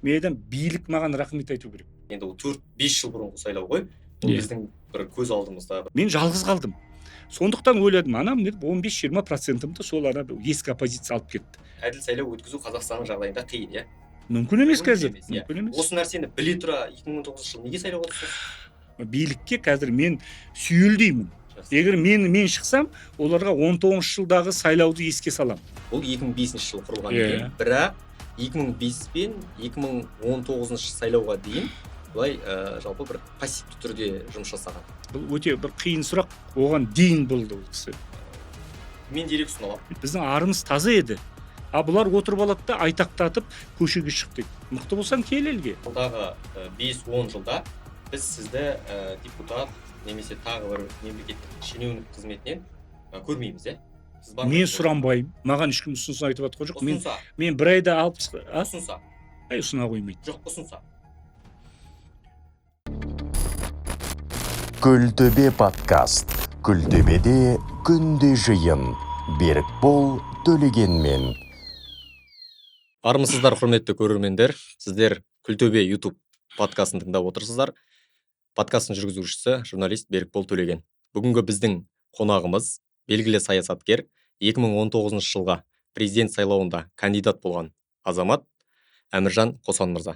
менен бийлик маған рахмет айту керек. Енді ол 4-5 жыл бұрынғы сайлау ғой. Ол біздің бір көз алдымызда. Мен жалғыз қалдым. Сондықтан ойладым, анам 15-20%-ымды сол ана ескі оппозиция алып кетті. Әділ сайлау өткізу Қазақстанның жағдайында қиын, иә. Мүмкін емес қазір. Мүмкін емес. Осы нәрсені біле тұра 2019 жылы неге сайлауға түстіңіз? Билікке қазір мен сүйілдеймін. Егер мен шықсам, оларға 19 жылдағы сайлауды еске салам. Ол 2005 жылы құрылған екен. Бірақ 2005 пен 2019 сайлауға дейін былай жалпы бір пассивті түрде жұмыс жасаған. Бұл өте бір қиын сұрақ, оған дейін болды ол кісі. Мен дерек ұсыналамын. Біздің арымыз таза еді. А бұлар отырып алады да айтақтатып көшеге шық дейді. Мықты болсаң кел елге. Алдағы 5-10 жылда біз сізді депутат немесе тағы бір мемлекеттік шенеунік қызметінен көрмейміз, иә? Мен сұранбаймын. Маған ешкім ұсыныс айтып жатқан жоқ. Мен бір айда алып ұсынса. Ұсына қоймайды. Жоқ, ұсынса. Күлтөбе подкаст. Күлтөбеде күнде жиын. Берікбол Төлегенмен. Армысыздар, құрметті көрермендер. Сіздер Күлтөбе YouTube подкастын тыңдап отырсыздар. Подкастың жүргізушісі журналист Берікбол Төлеген. Бүгінгі біздің қонағымыз белгілі саясаткер, 2019 жылға президент сайлауында кандидат болған азамат Әміржан Қосан мырза.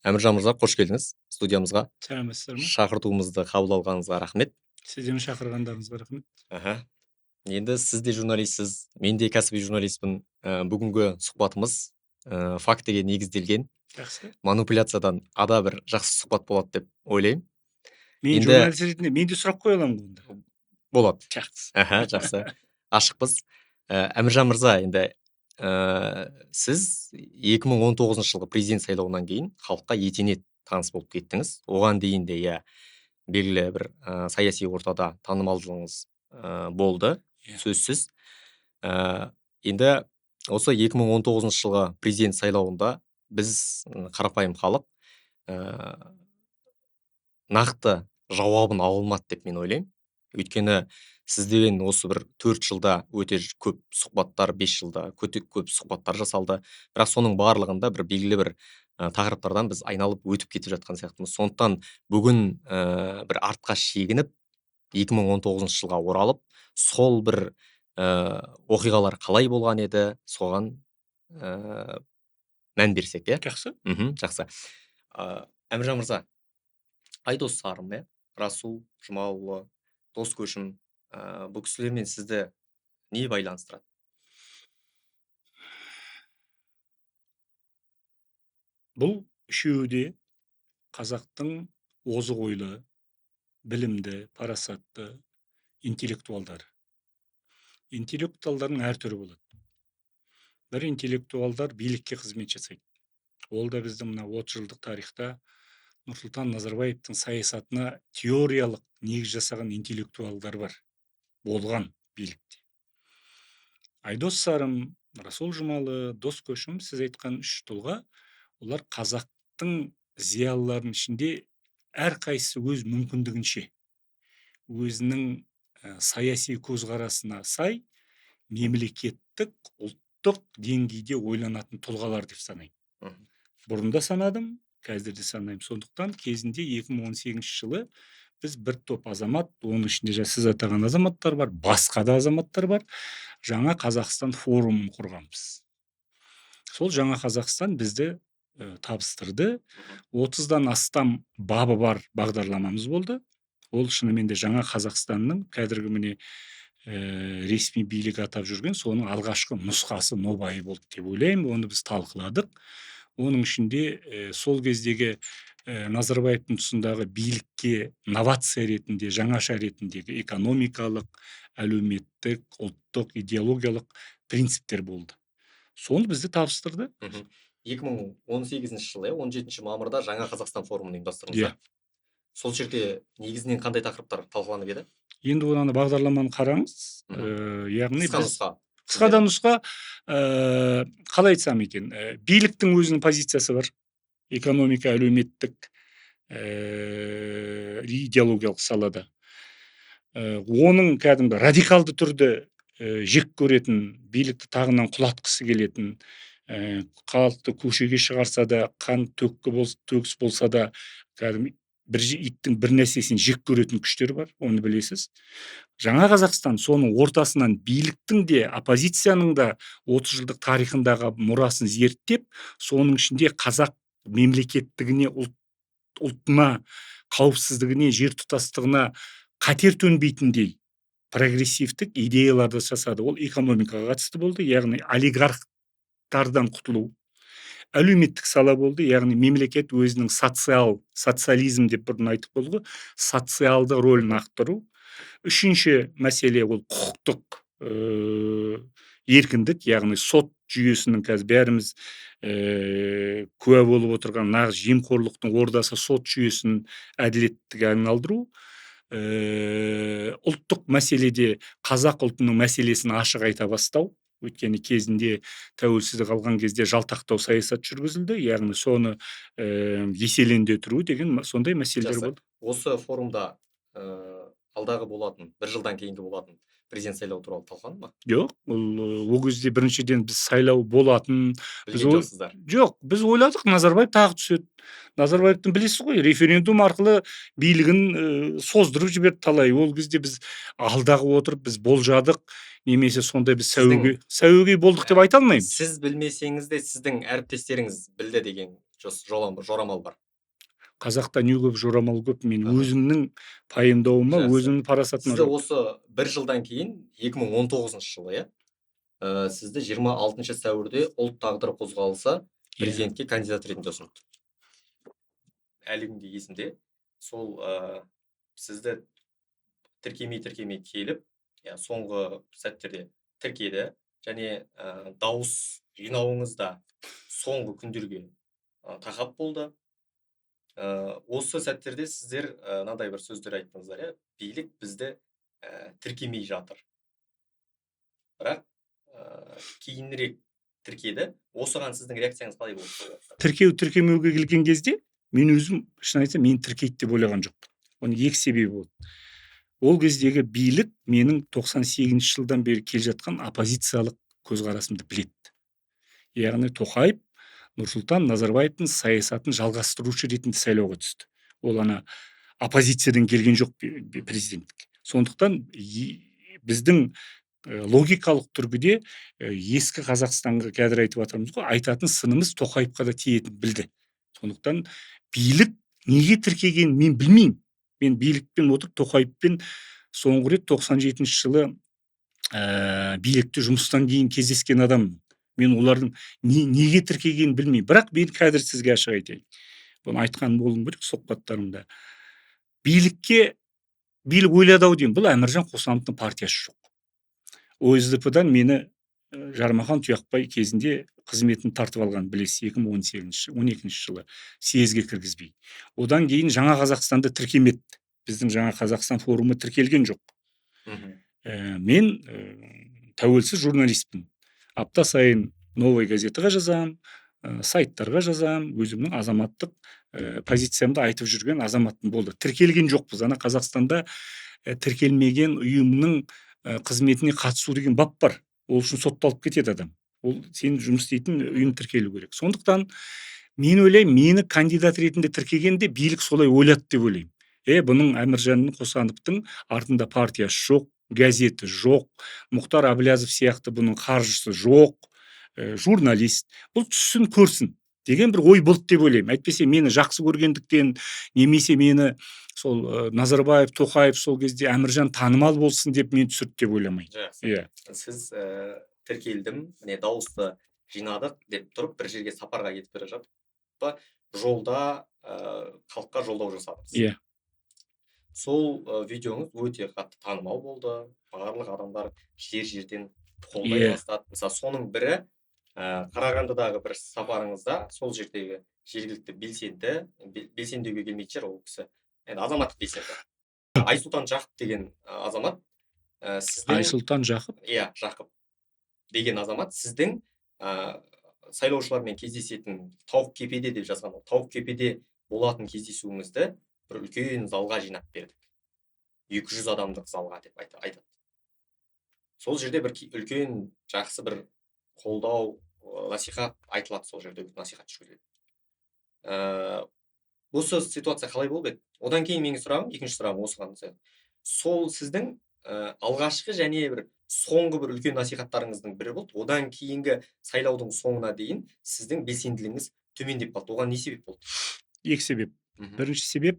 Әміржан мырза, қош келдіңіз студиямызға. Сәлеметсіздер ме? Шақыртуымызды қабыл алғаныңызға рахмет. Сізден шақырғандарыңызға рахмет. Енді сіз де журналистсіз, мен де кәсіби журналистпін. Бүгінгі сұхбатымыз фактіге негізделген. Жақсы. Манипуляциядан ада бір жақсы сұхбат болады деп ойлаймын. Мен журналист ретінде мен де сұрақ қоя аламын онда. Болады. Жақсы. Жақсы. Ашықпыз. Әміржан мырза, енді сіз 2019 жылғы президент сайлауынан кейін халыққа етене таныс болып кеттіңіз. Оған дейін де белгілі бір саяси ортада танымалдылығыңыз болды, сөзсіз. Енді осы 2019 жылғы президент сайлауында біз қарапайым халық нақты жауабын ала алмады деп мен ойлаймын. Өйткені сізден осы бір 4 жылда өте көп сұхбаттар, 5 жылда көп сұхбаттар жасалды. Бірақ соның барлығында бір белгілі бір тақырыптардан біз айналып өтіп кетіп жатқан сияқтымыз. Сондықтан бүгін бір артқа шегініп 2019 жылға оралып, сол бір оқиғалар қалай болған еді, соған мән берсек, иә? Жақсы. Жақсы. Әміржан мырза, Айдос Сарым, Расул Жұмаұлы, Дос Көшім, бұл кісілермен сізді не байланыстырады? Бұл үшеуі де қазақтың озық ойлы, білімді, парасатты интеллектуалдар. Интеллектуалдардың әр түрі болады. Бір интеллектуалдар билікке қызмет жасайды. Ол да біздің мына 30 жылдық тарихта Нұрсұлтан Назарбаевтың саясатына теориялық негіз жасаған интеллектуалдар бар. Болған билікте. Айдос Сарым, Расул Жұмалы, Дос Көшім, сіз айтқан 3 тұлға, олар қазақтың зиялыларының ішінде әрқайсысы өз мүмкіндігінше, өзінің саяси көзқарасына сай, мемлекеттік, ұлттық деңгейде ойланатын тұлғалар деп санаймын. Бұрында санадым, қазір де санаймын. Сондықтан кезінде 2018 жылы біз бір топ азамат, оның ішінде сіз атаған азаматтар бар, басқа да азаматтар бар, жаңа Қазақстан форумын құрғанбыз. Сол жаңа Қазақстан бізді табыстырды. 30-дан астам бабы бар бағдарламамыз болды. Ол шынымен де жаңа Қазақстанның қазіргі міне ресми билік атап жүрген соның алғашқы нұсқасы нобайы болды деп ойлаймын. Оны біз талқыладық. Оның ішінде сол кездегі Назарбаевтың тұсындағы билікке новация ретінде, жаңаша ретіндегі экономикалық, әлеуметтік, ұлттық, идеологиялық принциптер болды. Соны бізді табыстырды. 2018 жылы, 17 мамырда жаңа Қазақстан форумын ұйымдастырдыңыздар. Сол жерде негізінен қандай тақырыптар талқыланып еді? Енді оны бағдарламаны қараңыз. Яғни қысқа нұсқа қалай айтсам екен, биліктің өзінің позициясы бар. Экономика, әлеуметтік, идеологиялық салада. Оның кәдімгі радикалды түрде жек көретін, билікті тағынан құлатқысы келетін халықты көшеге шығарса да, қан төгіс болса да, кәдімгі иттің бір нәрсесін жек көретін күштер бар, оны білесіз. Жаңа Қазақстан соның ортасынан биліктің де, оппозицияның да 30 жылдық тарихындағы мұрасын зерттеп, соның ішінде қазақ мемлекеттігіне, ұлтына, қауіпсіздігіне, жер тұтастығына қатер төнбейтіндей прогрессивтік идеяларды жасады. Ол экономикаға қатысты болды, яғни олигархтардан құтылу. Әлеуметтік сала болды, яғни мемлекет өзінің социализм деп бұрын айтып болды, социалды рөлін ақтыру. Үшінші мәселе ол құқықтық еркіндік, яғни сот жүйесінің қазір бәріміз куә болып отырған нағыз жемқорлықтың ордасы сот жүйесін әділеттіге айналдыру. Ұлттық мәселеде қазақ ұлтының мәселесін ашық айта бастау. Өйткені кезінде тәуелсіздік алған кезде жалтақтау саясат жүргізілді, яғни соны еселендетіру деген сондай мәселелер болды. Осы форумда алдағы болатын, бір жылдан кейінгі болатын президент сайлау туралы талқыланды ма? Жоқ, ол кезде біріншіден біз сайлау болатын, жоқ, біз ойладық, Назарбаев тағы түседі. Назарбаевтың білесіз ғой, референдум арқылы билігін создырып жіберді талай. Ол кезде біз алдағы отырып, біз болжадық, немесе сондай біз сәуегей болдық деп айта алмаймыз. Сіз білмесеңіз де сіздің әріптестеріңіз білді деген жорамал бар. Қазақта не көп, жорамал көп. Мен өзімнің пайымдауыма, өзімнің парасатыма. Сізді осы бір жылдан кейін 2019 жылы, сізді 26 сәуірде ұлт тағдыры қозғалысы президентке кандидат ретінде ұсынды. Әлі күнге есімде. Сол сізді тіркемей келіп, соңғы сәттерде тіркеді, және дауыс жинауыңызда соңғы күндерге тақап болды. Осы сәттерде сіздер мынадай бір сөздер айттыңыздар, билік бізді тіркемей жатыр. Бірақ кейінірек тіркеді. Осыған сіздің реакцияңыз қалай болды? Тіркемеуге келген кезде мен өзім, шын айтсам, мен тіркейді деп ойлаған жоқпын. Оның екі себебі болды. Ол кездегі билік менің 98 жылдан бері келе жатқан оппозициялық көзқарасымды біледі. Яғни Тоқаев Нұрсұлтан Назарбаевтың саясатын жалғастырушы ретінде сайлауға түсті. Ол оппозициядан келген жоқ президенттікке. Сондықтан біздің логикалық түргіде ескі Қазақстанға қазір айтып жатырмыз ғой, айтатын сынымыз Тоқаевқа да тиетінін білді. Сондықтан билік неге тіркеген мен білмеймін. Мен билікпен отырып Тоқаевпен соңғы рет 97 жылы билікте жұмыстан кейін кездескен адам. Мен олардың неге тіркегенін білмеймін. Бірақ мен қазір сізге ашық айтайын. Бұны айтқан болуым керек сұхбаттарымда. Билік ойлады-ау деймін, бұл Әміржан Қосановтың партиясы жоқ. ОСДП-дан мені Жармахан Тұяқбай кезінде қызметін тартып алған, білесіз, 2012 жылы съезге кіргізбей. Одан кейін жаңа Қазақстанды тіркемеді. Біздің жаңа Қазақстан форумы тіркелген жоқ. Мен тәуелсіз журналистпін. Апта сайын Новой газетаға жазам, сайттарға жазам, өзімнің азаматтық позициямды айтып жүрген азаматтың болды. Тіркелген жоқпыз. Ана Қазақстанда тіркелмеген ұйымның қызметіне қатысу деген бап бар. Ол үшін сотталып кетеді адам. Ол сен жұмыс істейтін ұйым тіркелу керек. Сондықтан мен ойлаймын, мені кандидат ретінде тіркегенде билік солай ойлады деп ойлаймын. Бұның Әміржан Қосановтың артында партиясы жоқ, газеті жоқ, Мұхтар Әблязов сияқты бұның қаржысы жоқ, журналист. Бұл түссін көрсін деген бір ой болды деп ойлаймын. Әйтпесе мені жақсы көргендіктен, немесе мені сол Назарбаев, Тоқаев сол кезде Әміржан танымал болсын деп мен түсірді деп ойламаймын. Сіз тіркелдім, дауысты жинадық деп тұрып, бір жерге сапарға кетіп бара жатып, жолда халыққа жолдау жасадыңыз. Сол видеоңыз өте қатты танымал болды. Барлық адамдар жерден қолдай бастады. Мысалы, соның бірі Қарағандыдағы бір сапарыңызда, сол жердегі жергілікті белсендеуге келмейтін шығар ол кісі. Азаматтық белсенді. Айсұлтан Жақып деген азамат, Айсұлтан Жақып? Жақып деген азамат сіздің сайлаушылармен кездесетін Тауық кепеде деп жазған. Тауық кепеде болатын кездесуіңізді бір үлкен залға жинап бердік. 200 адамдық залға деп айтады. Сол жерде бір үлкен жақсы бір қолдау насихат айтылады, сол жерде үгіт насихат жүргізіледі. Осы ситуация қалай болып еді? Одан кейін менің сұрағым, екінші сұрағым осыған ұқсайды. Сол сіздің алғашқы және бір соңғы бір үлкен насихаттарыңыздың бірі болды. Одан кейінгі сайлаудың соңына дейін сіздің белсенділігіңіз төмендеп қалды. Оған не себеп болды? Екі себеп. Мгм. Бірінші себеп,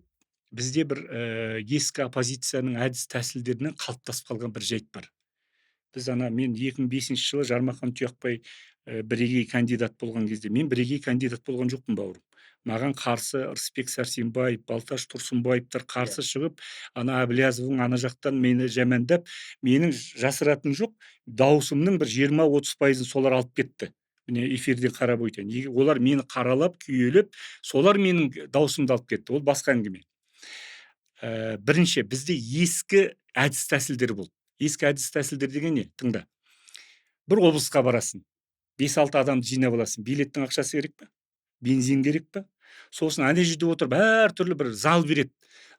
бізде бір ескі оппозицияның әдіс тәсілдерінен қалыптасып қалған бір жайт бар. Мен 2005 жылы Жармахан Тұяқбай бірегей кандидат болған кезде, мен бірегей кандидат болған жоқпын, бауырым. Маған қарсы Рысбек Сәрсенбаев, Балташ Тұрсынбаевтар қарсы шығып, ана Әблязовың ана жақтан мені жамандап, менің жасыратыным жоқ, дауысымның бір 20-30%-ын солар алып кетті. Міне эфирден қарап өйтен. Олар мені қаралап, күйелеп, солар менің дауысымды алып кетті. Ол басқа әңгіме. Бірінші, бізде ескі әдіс тәсілдер болды. Ескі әдіс тәсілдер деген не? Тыңда. Бір облысқа барасың. 5-6 адамды жинап аласың. Билеттің ақшасы керек пе? Бензин керек пе? Сосын ана жерде отырып әртүрлі бір зал береді.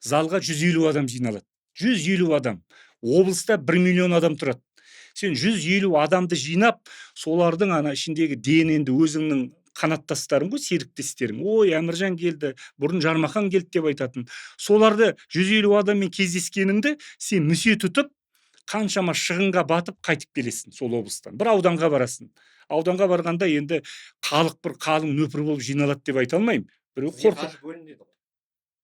Залға 150 адам жиналады. 150 адам. Облыста 1 миллион адам тұрады. Сен 150 адамды жинап, солардың ана ішіндегі дененді өзіңнің қанаттастарың ғой, серіктестерің. Ой, Әміржан келді, бұрын Жармахан келді деп айтатын. Соларды 150 адаммен кездескеніңді сен мүсе тұтып, қаншама шығынға батып қайтып келесің сол облыстан. Бір ауданға барасың. Ауданға барғанда енді халық бір қалың нөпір болып жиналады деп айта алмаймын. Біреу Сізге қорқып. қаржы бөлінеді ғой.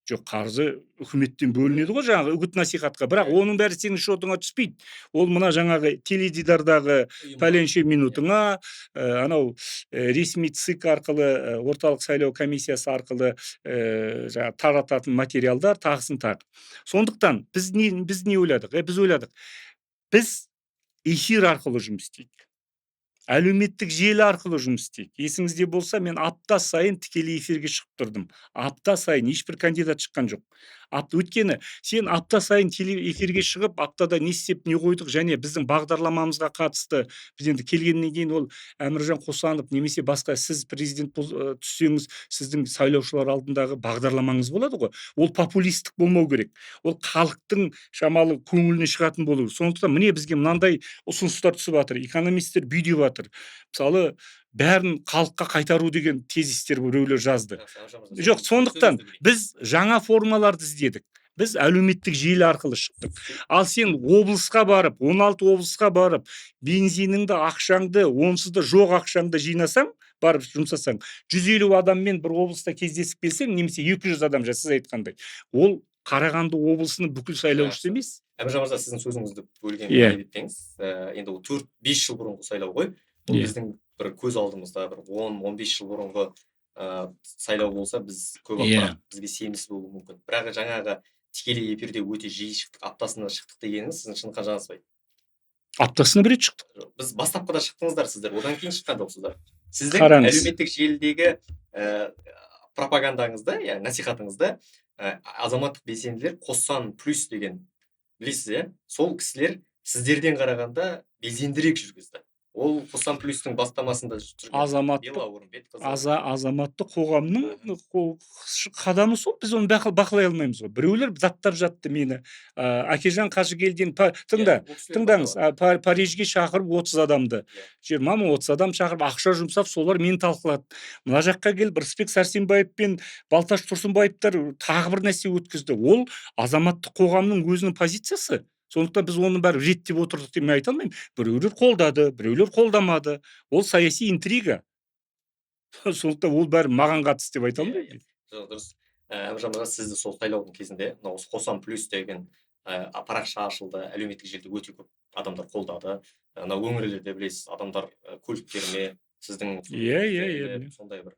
Жоқ, қаржы үкіметтен бөлінеді ғой жаңағы үгіт насихатқа. Бірақ оның бәрі сенің шотыңа түспейді. Ол мына жаңағы теледидардағы Ұйымға. пәленше минутыңа, анау ресми ЦИК арқылы, орталық сайлау комиссиясы арқылы жаңағы тарататын материалдар, тағысын тағы. Сондықтан біз не ойладық? Біз ойладық. Біз эфир арқылы жұмыс істейік. Әлеуметтік желі арқылы жұмыс істейік. Есіңізде болса, мен апта сайын тікелей эфирге шығып тұрдым. Апта сайын ешбір кандидат шыққан жоқ. Өйткені сен апта сайын эфирге шығып, аптада не істеп не қойдық, және біздің бағдарламамызға қатысты, біз енді келгеннен кейін ол Әміржан Қосанов немесе басқа сіз президент түссеңіз, сіздің сайлаушылар алдындағы бағдарламаңыз болады ғой. Ол популистік болмау керек. Ол халықтың шамалы көңіліне шығатын болу. Сондықтан міне бізге мынандай ұсыныстар түсіп жатыр. Экономистер бүйдеп жатыр. Мысалы, бәрін халыққа қайтару деген тезистер біреулер жазды. Жоқ, сондықтан біз жаңа формаларды іздедік. Біз әлеуметтік желі арқылы шықтық. Ал сен облысқа барып, 16 облысқа барып, бензиніңді, ақшаңды, онсыз да жоқ ақшаңды жинасаң, барып жұмсасаң, 150 адаммен бір облыста кездесіп келсең, немесе 200 адам, сіз айтқандай, ол Қарағанды облысының бүкіл сайлаушысы емес. Әміржан мырза, сіздің сөзіңізді бөлген Иә. әдеттеңіз. Енді ол 4-5 жыл бұрынғы сайлау ғой. Ол Иә. біздің бір көз алдымызда бір 10-15 жыл бұрынғы сайлау болса, біз көп Иә. ақпарат бізге сенімсіз болуы мүмкін. Бірақ жаңағы тікелей эфирде өте жиі шықтық, аптасына шықтық дегеніңіз сіздің шындыққа жанаспайды. Аптасына бір рет шықтық. Біз бастапқыда шықтыңыздар сіздер, одан кейін шыққан жоқсыздар. Сіздің Қараңыз. әлеуметтік желідегі пропагандаңызды, яғни насихатыңызды азаматтық белсенділер Қосан плюс деген білесіз, иә? Сол кісілер сіздерден қарағанда белсендірек жүргізді. Ол Қосан плюстың бастамасында азаматтық қоғамның қадамы сол, біз оны бақылай алмаймыз ғой. Біреулер заттар жатты мені. Әкежан Қажыгелдин, тыңдаңыз, Парижге шақырып 30 адамды. 20-30 адам шақырып, ақша жұмсап, солар мені талқылады. Мына жаққа келіп, Рысбек Сәрсенбаев пен Балташ Тұрсынбаевтар тағы бір нәрсе өткізді. Ол азаматтық қоғамның өзінің позициясы. Сондықтан біз оны бәрі реттеп отырдық деп мен айта алмаймын. Біреулер қолдады, біреулер қолдамады. Ол саяси интрига. Сондықтан ол бәрі маған қатысты деп айта алмаймын. Дұрыс. Әміржан мырза, сізді сол сайлаудың кезінде мынау Қосан плюс деген парақша ашылды, әлеуметтік желіде өте көп адамдар қолдады. Мына өңірлерде білесіз, адамдар көліктеріне сіздің сондай бір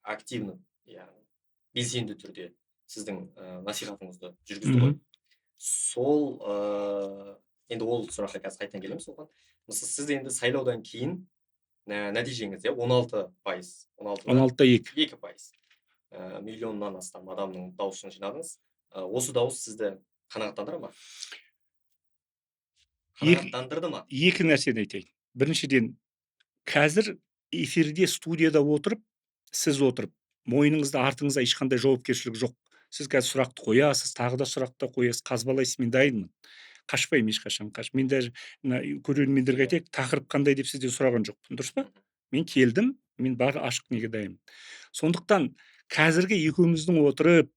активны, яғни белсенді түрде сіздің насихатыңызды жүргізді ғой. Сол енді ол сұраққа қазір қайтадан келеміз оған. Мысалы, сіз енді сайлаудан кейін нәтижеңіз 16%, 2%. Миллионнан астам адамның дауысын жинадыңыз. Осы дауыс сізді қанағаттандыра ма? Қанағаттандырды ма? Екі нәрсені айтайын. Біріншіден, қазір эфирде, студияда отырып, сіз отырып, мойныңызда, артыңызда ешқандай жауапкершілік жоқ. Сіз қазір сұрақты қоясыз, тағы да сұрақты қоясыз, қазбалайсыз, мен дайынмын. Қашпаймын ешқашан. Мен даже мына көрермендерге айтайық, тақырып қандай деп сізден сұраған жоқпын, дұрыс па? Мен келдім, мен бар ашық неге дайынмын. Сондықтан қазіргі екеуміздің отырып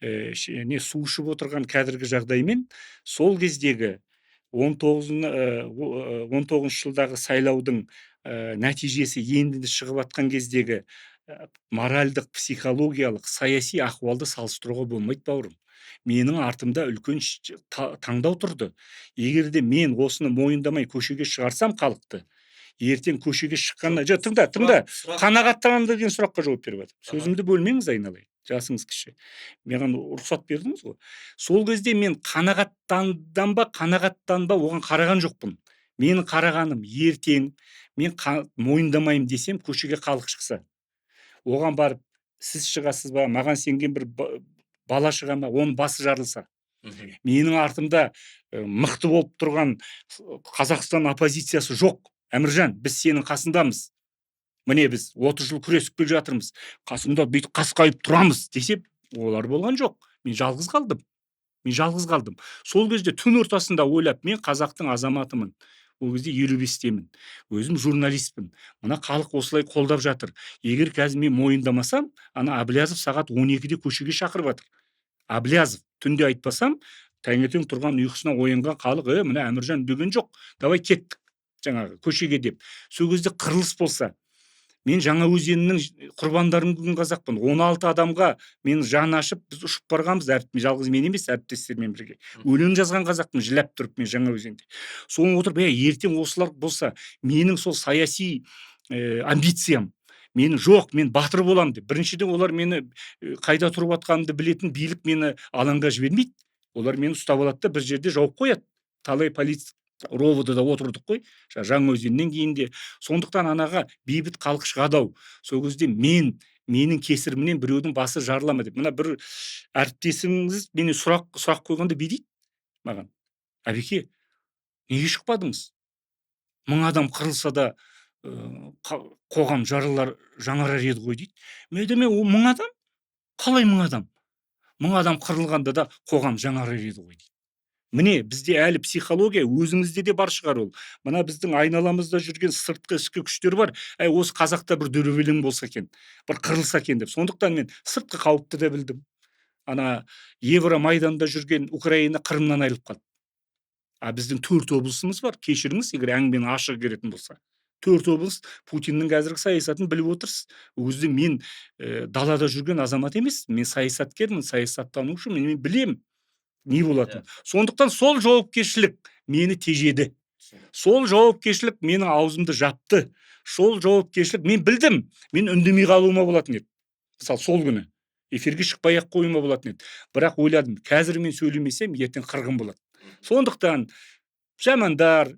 не су ішіп отырған қазіргі жағдаймен сол кездегі 19 жылдағы сайлаудың нәтижесі енді шығып жатқан кездегі моральдық, психологиялық, саяси ахуалды салыстыруға болмайды, бауырым. Менің артымда үлкен таңдау тұрды. Егер де мен осыны мойындамай көшеге шығарсам халықты, ертең көшеге шыққанда, тыңда, қанағаттанамын деген сұраққа жауап беріп жатырмын. Сөзімді бөлмеңіз, айналайын. Жасыңыз кіші. Маған рұқсат бердіңіз ғой. Сол кезде мен қанағаттанба оған қараған жоқпын. Менің қарағаным ертең мен мойындамаймын десем, көшеге халық шықса, оған барып сіз шығасыз ба, маған сенген бір бала шыға ма, оның басы жарылса, менің артымда мықты болып тұрған Қазақстан оппозициясы жоқ. Әміржан, біз сенің қасындамыз. Міне біз 30 жыл күресіп келе жатырмыз. Қасында бүйтіп қасқайып тұрамыз десе, олар болған жоқ. Мен жалғыз қалдым. Сол кезде түн ортасында ойлап, мен қазақтың азаматымын. Ол кезде 55-темін. Өзім журналистпін. Мына халық осылай қолдап жатыр. Егер қазір мен мойындамасам, ана Әблязов сағат 12-де көшеге шақырып жатыр. Әблязов түнде айтпасам, таңертең тұрған ұйқысынан оянған халық, мына Әміржан деген жоқ. Давай кеттік жаңағы көшеге деп. Сол кезде қырылыс болса, мен Жаңаөзеннің құрбандарын күн қазақпын. 16 адамға мен жан ашып, біз ұшып барғанбыз, жалғыз мен емес, әріптестермен бірге. Өлең жазған қазақпын, жылап тұрып мен Жаңаөзенде. Соны отырып, ертең осылар болса, менің сол саяси амбициям, мен батыр болам деп. Біріншіден олар мені қайда тұрып атқанымды білетін билік мені алаңға жібермейді. Олар мені ұстап алады да бір жерде жауып қояды. Талай полиция ровода да отырдық қой, Жаңаөзеннен кейін де. Сондықтан анаға бейбіт халық шығады-ау. Сол кезде менің кесірімнен біреудің басы жарылама деп. Мына бір әріптесіңіз менен сұрақ қойғанда дейді маған: Әбеке, неге шықпадыңыз? 1000 адам қырылса да қоғам жаңарар еді ғой дейді. Мен айтамын, ол 1000 адам? Қалай 1000 адам? 1000 адам қырылғанда да қоғам жаңарар еді ғой дейді. Міне, бізде әлі психология, өзіңізде де бар шығар ол. Мына біздің айналамызда жүрген сыртқы ішкі күштер бар. Осы қазақта бір дүрбелең болса екен, бір қырылса екен деп. Сондықтан мен сыртқы қауіпті да білдім. Ана Евромайданда жүрген Украина Қырымнан айырылып қалды. Біздің 4 облысымыз бар. Кешіріңіз, егер әңгімені ашық керетін болса. 4 облыс Путиннің қазіргі саясатын біліп отырсыз. Өзі мен далада жүрген азамат емес, мен саясаткермін, саясаттанушы, мен білем не болатын. Сондықтан сол жауапкершілік мені тежеді. Сол жауапкершілік менің аузымды жапты. Сол жауапкершілік мен білдім. Мен үндемей қалуыма болатын еді. Мысалы, сол күні эфирге шықпай-ақ қоюыма болатын еді. Бірақ ойладым, қазір мен сөйлемесем, ертең қырғын болады. Сондықтан жамандар,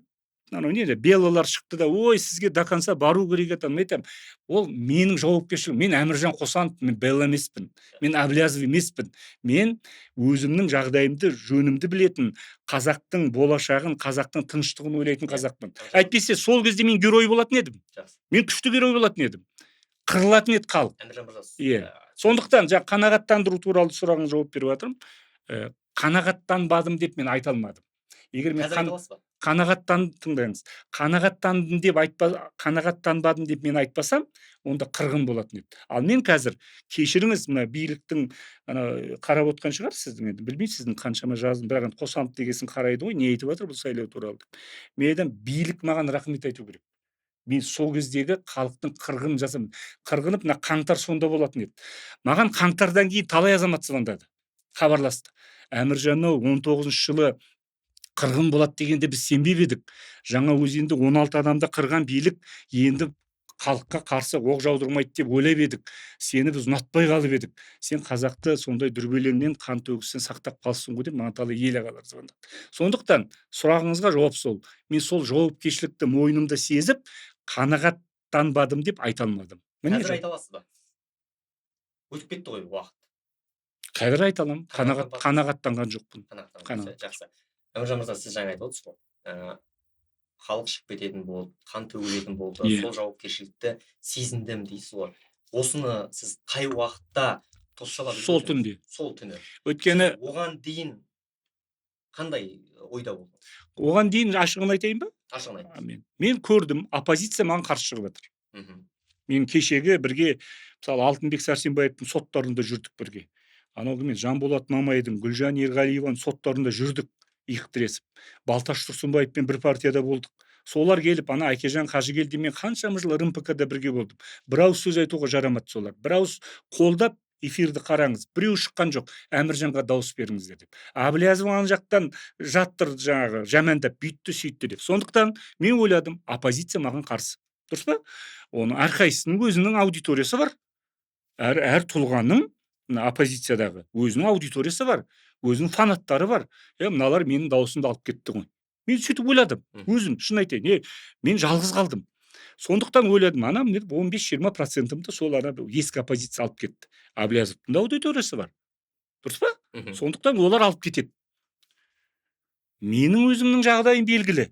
белалар шықты да, ой, сізге до конца бару керек еді. Мен айтамын, ол менің жауапкершілігім. Мен Әміржан Қосанов, мен Белла емеспін, мен Әблязов емеспін. Мен өзімнің жағдайымды, жөнімді білетін, қазақтың болашағын, қазақтың тыныштығын ойлайтын қазақпын. Әйтпесе сол кезде мен герой болатын едім. Мен күшті герой болатын едім. Қырылатын еді халық. Сондықтан қанағаттандыру туралы сұрағыңа жауап беріп жатырмын. Қанағаттанбадым деп мен айта алмадым. Егер мен тыңдаңыз, қанағаттанбадым деп мен айтпасам, онда қырғын болатын еді. Ал мен қазір, кешіріңіз, мына биліктің қарап отқан шығар сіздің, енді білмеймін сіздің қаншама жаздым, бірақ Қосанов дегесін қарайды ғой, не айтып жатыр бұл сайлау туралы. Мен айтамын, билік маған рахмет айту керек. Мен сол кездегі халықтың қырғынын жасамын. Қырғынып, мына қаңтар сонда болатын еді. Маған қаңтардан кейін талай азамат звондады, хабарласты. Әміржан-ау, 19 жылы қырғын болады дегенде біз сенбеп едік. Жаңаөзенде 16 адамда қырған билік енді халыққа қарсы оқ жаудырмайды деп ойлап едік. Сені біз ұнатпай қалып едік. Сен қазақты сондай дүрбелеңнен, қан төгістен сақтап қалсың ғой деп маған талай ел ағалар звондады. Сондықтан сұрағыңызға жауап сол. Мен сол жауапкершілікті мойнымда сезіп, қанағаттанбадым деп айта алмадым. Қазір айта аласыз ба? Өтіп кетті ғой уақыт. Қазір айта аламын. Қанағаттанған жоқпын. Жақсы. Әміржан мырза, сіз жаңа айтып отырсыз ғой. Халық шығып кететін болды, қан төгілетін болды, сол жауапкершілікті сезіндім дейсіз ғой. Осыны сіз қай уақытта сол түнде. Сол түні. Өйткені оған дейін Қандай ойда болдыңыз? Оған дейін ашығын айтайын ба? Ашығын айтыңыз. Мен көрдім, оппозиция маған қарсы шығып жатыр. Мгм. Мен кешегі бірге мысалы Алтынбек Сәрсенбаевтың соттарында жүрдік бірге. Анау кім еді? Жанболат Мамайдың, Гүлжан Ерғалиеваның соттарында жүрдік иық тіресіп. Балташ Тұрсынбаевпен бір партияда болдық. Солар келіп, ана Әкежан Қажыгелдинмен қаншама жыл РМПК-да бірге болдым. Бір ауыз сөз айтуға жарамады солар. Бір ауыз қолдап эфирді қараңыз. Біреу шыққан жоқ. Әміржанға дауыс беріңіздер деп. Әблязов ана жақтан жаттыр жаңағы жамандап бүйтті сөйтті деп. Сондықтан мен ойладым, оппозиция маған қарсы. Дұрыс па? Оның әрқайсысының өзінің аудиториясы бар. Әр тұлғаның мына оппозициядағы өзінің аудиториясы бар, өзінің фанаттары бар. Мыналар менің дауысымды алып кетті ғой. Мен сөйтіп ойладым. Өзім шын айтайын, мен жалғыз қалдым. Сондықтан ойладым, анам 15-20%-ымды сол ана ескі оппозиция алып кетті. Әблязовтың да аудиториясы бар. Дұрыс па? Сондықтан олар алып кетеді. Менің өзімнің жағдайым белгілі.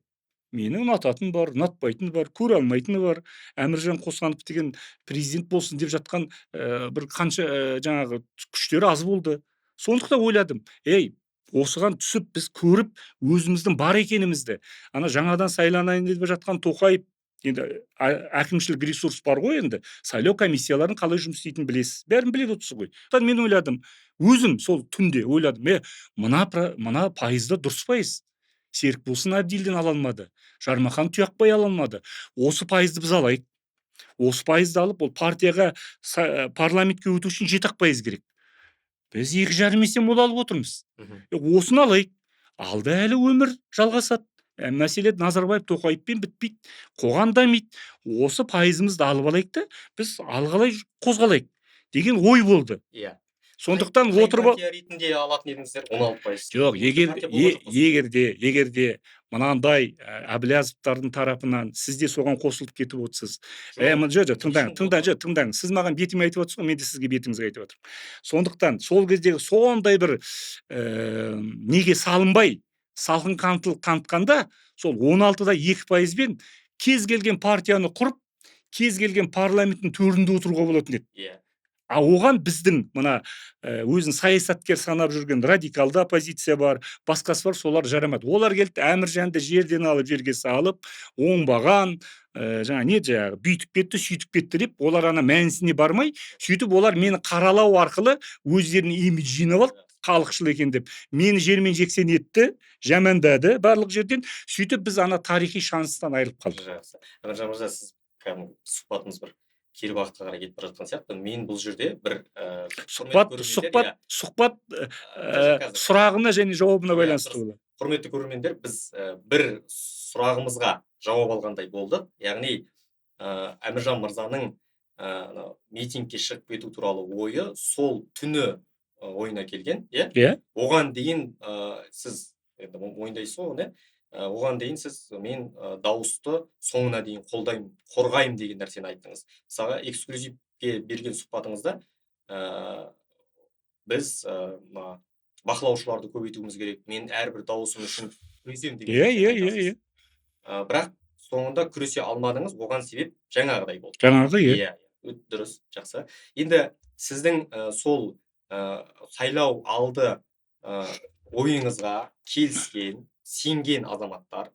Менің ұнататын бар, ұнатпайтыны бар, көре алмайтыны бар. Әміржан Қосанов деген президент болсын деп жатқан бір қанша жаңағы күштері аз болды. Сондықтан ойладым, осыған түсіп біз көріп өзіміздің бар екенімізді. Ана жаңадан сайланайын деп жатқан Тоқаев, енді әкімшілік ресурс бар ғой, енді сайлау комиссияларын қалай жұмыс істейтінін білесіз. Бәрін біледі отырсыз ғой. Мен ойладым, өзім сол түнде ойладым, мына пайызда дұрыс пайыз. Серікболсын Әбділден ала алмады. Жармахан Тұяқбай ала алмады. Осы пайызды біз алайық. Осы пайызды алып, ол партияға парламентке өту үшін 7% керек. Біз 2,5 есе мол алып отырмыз. Осыны алайық. Алда әлі өмір жалғасады. Мәселе Назарбаев Тоқаевпен бітпейді. Қоғам дамиды. Осы пайызымызды алып алайық та, біз алғалай қозғалайық деген ой болды. Иә. Сондықтан отырып партия ретінде алатын едіңіздер 16%. Жоқ, егерде мынандай Әблязовтардың тарапынан сіз де соған қосылып кетіп отырсыз. Тыңдаңыз. Сіз маған бетіме айтып отырсыз ғой, мен де сізге бетіңізге айтып отырмын. Сондықтан сол кездегі сондай бір неге салынбай, салқын қанаттылық танытқанда, сол 16-да 2%-бен кез келген партияны құрып, кез келген парламенттің төрінде отыруға болатын еді. Иә. Оған біздің мына өзін саясаткер санап жүрген радикалды оппозиция бар, басқасы бар, солар жарамады. Олар келді, Әміржанды жерден алып жерге салып, оңбаған, бүйтіп кетті, сөйтіп кетті деп, олар ана мәнісіне бармай, сөйтіп олар мені қаралау арқылы өздерінің имидж жинап алды, халықшыл екен деп. Мені жермен жексен етті, жамандады барлық жерден. Сөйтіп біз ана тарихи шанстан айырылып қалдық. Жақсы. Әміржан мырза, сіз кәдімгі сұхбатымыз бір кері бағытқа қарай кетіп бара жатқан сияқты. Мен бұл жерде бір сұхбат сұрағына және жауабына байланысты болады. Құрметті көрермендер, біз бір сұрағымызға жауап алғандай болдық. Яғни Әміржан мырзаның митингке шығып кету туралы ойы сол түні ойына келген, иә? Оған дейін сіз мойындайсыз ғой, оған дейін сіз мен дауысты соңына дейін қорғаймын деген нәрсені айттыңыз. Мысалға эксклюзивке берген сұхбатыңызда біз бақылаушыларды көбейтуіміз керек, мен әрбір дауысым үшін күресемін деген Иә. Бірақ соңында күресе алмадыңыз, оған себеп жаңағыдай болды. Иә. Дұрыс, жақсы. Енді сіздің сол сайлау алды ойыңызға келіскен, сенген азаматтар,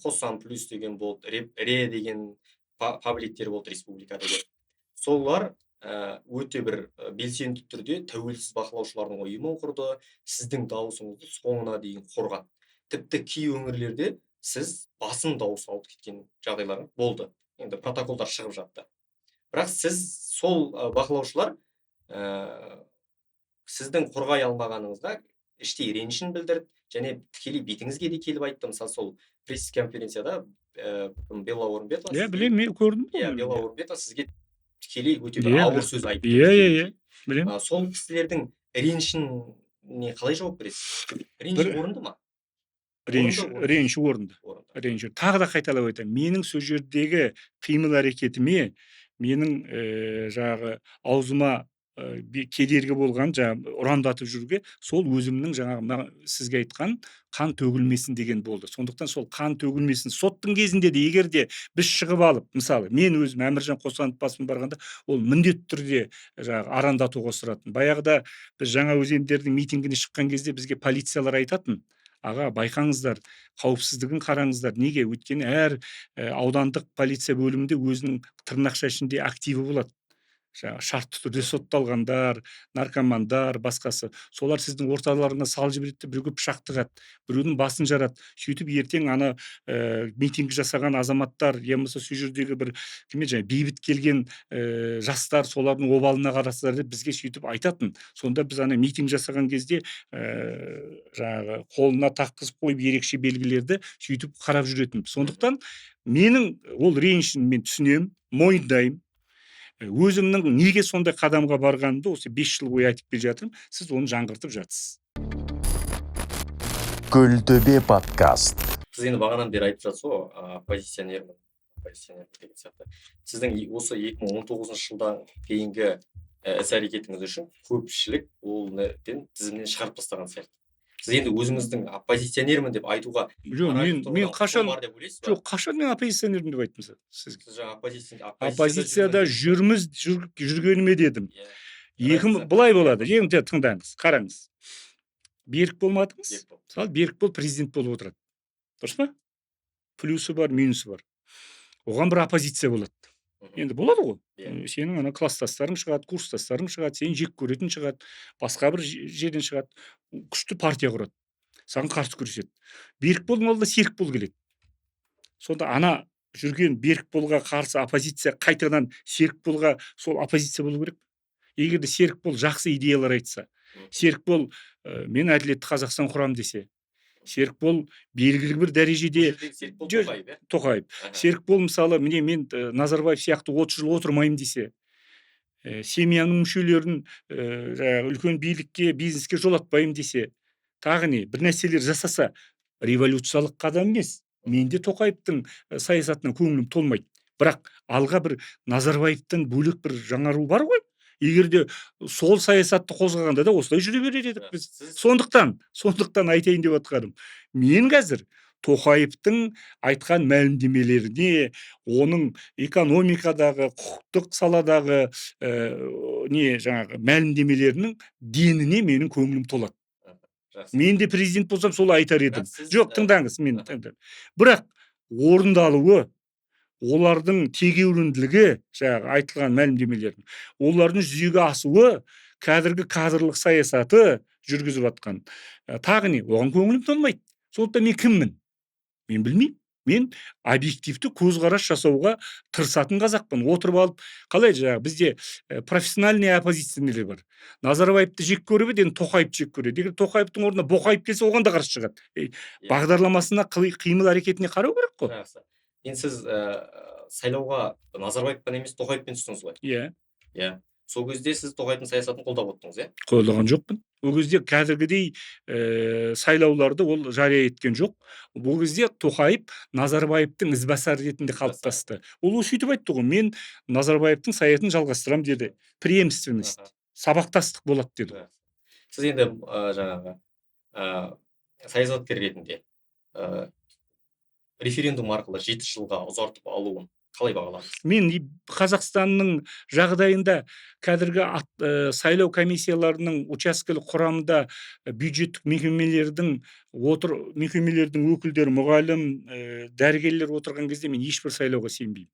Қосан плюс деген болды, Ре деген пабликтер болды республикада. Солар өте бір белсенді түрде тәуелсіз бақылаушылардың ұйымын құрды, сіздің дауысыңызды соңына дейін қорғады. Тіпті кей өңірлерде сіз басым дауыс алып кеткен жағдайлар болды. Енді протоколдар шығып жатты. Бірақ сіз сол бақылаушылар сіздің қорғай алмағаныңызға іштей ренішін білдірді, және тікелей бетіңізге де келіп айтты. Мысалы, сол пресс-конференцияда Белла Орынбетова. Иә, білемін, мен көрдім. Иә, Белла Орынбетова сізге тікелей өте бір ауыр сөз айтты. Иә, білемін. Сол кісілердің ренішіне қалай жауап бересіз? Реніш орынды ма? Реніш орынды. Тағы да қайталап айтамын. Менің сол жердегі қимыл әрекетіме, менің жаңағы аузыма кедергі болған, ұрандатып жүрге, сол өзімнің жаңағы сізге айтқан қан төгілмесін деген болды. Сондықтан сол қан төгілмесін соттың кезінде де, егер де біз шығып алып, мысалы, мен өзім Әміржан Қосанов басым барғанда, ол міндетті түрде жаңағы арандатуға ұшыратын. Баяғыда біз жаңа өзендердің митингіне шыққан кезде бізге полициялар айтатын, аға байқаңыздар, қауіпсіздігін қараңыздар. Неге? Өйткені әр аудандық полиция бөлімінде өзінің тырнақша ішінде активі болады. Жаңағы шартты түрде сотталғандар, наркомандар, басқасы. Солар сіздің орталарына салып жібереді, біреуге пышақ тығады, біреудің басын жарады. Сөйтіп ертең ана митинг жасаған азаматтар, я болмаса сол жердегі бір бейбіт келген жастар солардың обалына қарасыздар деп бізге сөйтіп айтатын. Сонда біз ана митинг жасаған кезде жаңағы қолына таққызып қойып ерекше белгілерді сөйтіп қарап жүретін. Сондықтан менің ол ренішін мен түсінемін, мойындаймын. Өзімнің неге сондай қадамға барғанымды осы 5 жыл бойы айтып келе жатырмын. Сіз оны жаңғыртып жатсыз. Күлтөбе подкаст. Сіз енді бағанан бері айтып жатсыз ғой, оппозиционермін деген сияқты. Сіздің осы 2019 жылдан кейінгі іс-әрекетіңіз үшін көпшілік ол тізімнен шығарып тастаған сияқты. Сіз енді өзіңіздің оппозиционермін деп айтуға мен қашан бар деп ойлайсыз ба? жоқ, қашан мен оппозиционермін деп айттым сізге. Сіз жаңа Оппозицияда жүргеніме дедім. Былай болады. Тыңдаңыз, қараңыз. Берік болмадыңыз. Мысалы, берік бол, президент болып отырады. Дұрыс па? Плюсы бар, минусы бар. Оған бір оппозиция болады. Енді болады ғой. Сенің ана класстастарың шығады, курстастарың шығады, сені жек көретін шығады, басқа бір жерден шығады. Күшті партия құрады. Саған қарсы күреседі. Берік болдың алдында серік бол келеді. Сонда ана жүрген берік болға қарсы оппозиция қайтадан серік болға сол оппозиция болу керек. Егер де серік бол жақсы идеялар айтса, серік бол мен әділетті Қазақстан құрам десе, серік бол белгілі бір дәрежеде Тоқаев. Серік бол мысалы міне мен Назарбаев сияқты 30 жыл отырмаймын десе, семьяның мүшелерін үлкен билікке, бизнеске жолатпаймын десе, тағы не бір нәрселер жасаса, революциялық қадам емес. Менде Тоқаевтың саясатына көңілім толмайды. Бірақ алға бір Назарбаевтан бөлек бір жаңару бар ғой. Егер де сол саясатты қозғағанда да осылай жүре берер едік біз. Сондықтан айтайын деп отқаным. Мен қазір Тоқаевтың айтқан мәлімдемелеріне, оның экономикадағы, құқықтық саладағы жаңағы мәлімдемелерінің деніне менің көңілім толады. Мен де президент болсам солай айтар едім. Жоқ, тыңдаңыз, бірақ орындалуы, олардың тегеурінділігі, жаңағы айтылған мәлімдемелердің, олардың жүзеге асуы, қазіргі кадрлық саясаты жүргізіп жатқан. Тағы не? Оған көңілім толмайды. Сондықтан мен кіммін? Мен білмеймін. Мен объективті көзқарас жасауға тырысатын қазақпын. Отырып алып, қалай жаңағы бізде профессиональный оппозиционерлер бар. Назарбаевты жек көріп еді, енді Тоқаевты жек көреді. Егер Тоқаевтың орнына Боқаев келсе, оған да қарсы шығады. Бағдарламасына, қимыл әрекетіне қарау керек қой. Енді сіз сайлауға Назарбаевпен емес Тоқаевпен түстіңіз ғой. Иә. Сол кезде сіз Тоқаевтың саясатын қолдап отырдыңыз, иә? Қолдаған жоқпын. Ол кезде қазіргідей сайлауларды ол жария еткен жоқ. Бұл кезде Тоқаев Назарбаевтың ізбасар ретінде қалыптасты. Ол сөйтіп айтты ғой, мен Назарбаевтың саясатын жалғастырам деді. Преемственность, сабақтастық болады деді. Сіз енді жаңағы саясаткер ретінде референдум арқылы 7 жылға ұзартып алуын қалай бағалайсыз? Мен Қазақстанның жағдайында қазіргі сайлау комиссияларының учаскелік құрамында бюджеттік мекемелердің өкілдері, мұғалім, дәрігерлер отырған кезде мен ешбір сайлауға сенбеймін.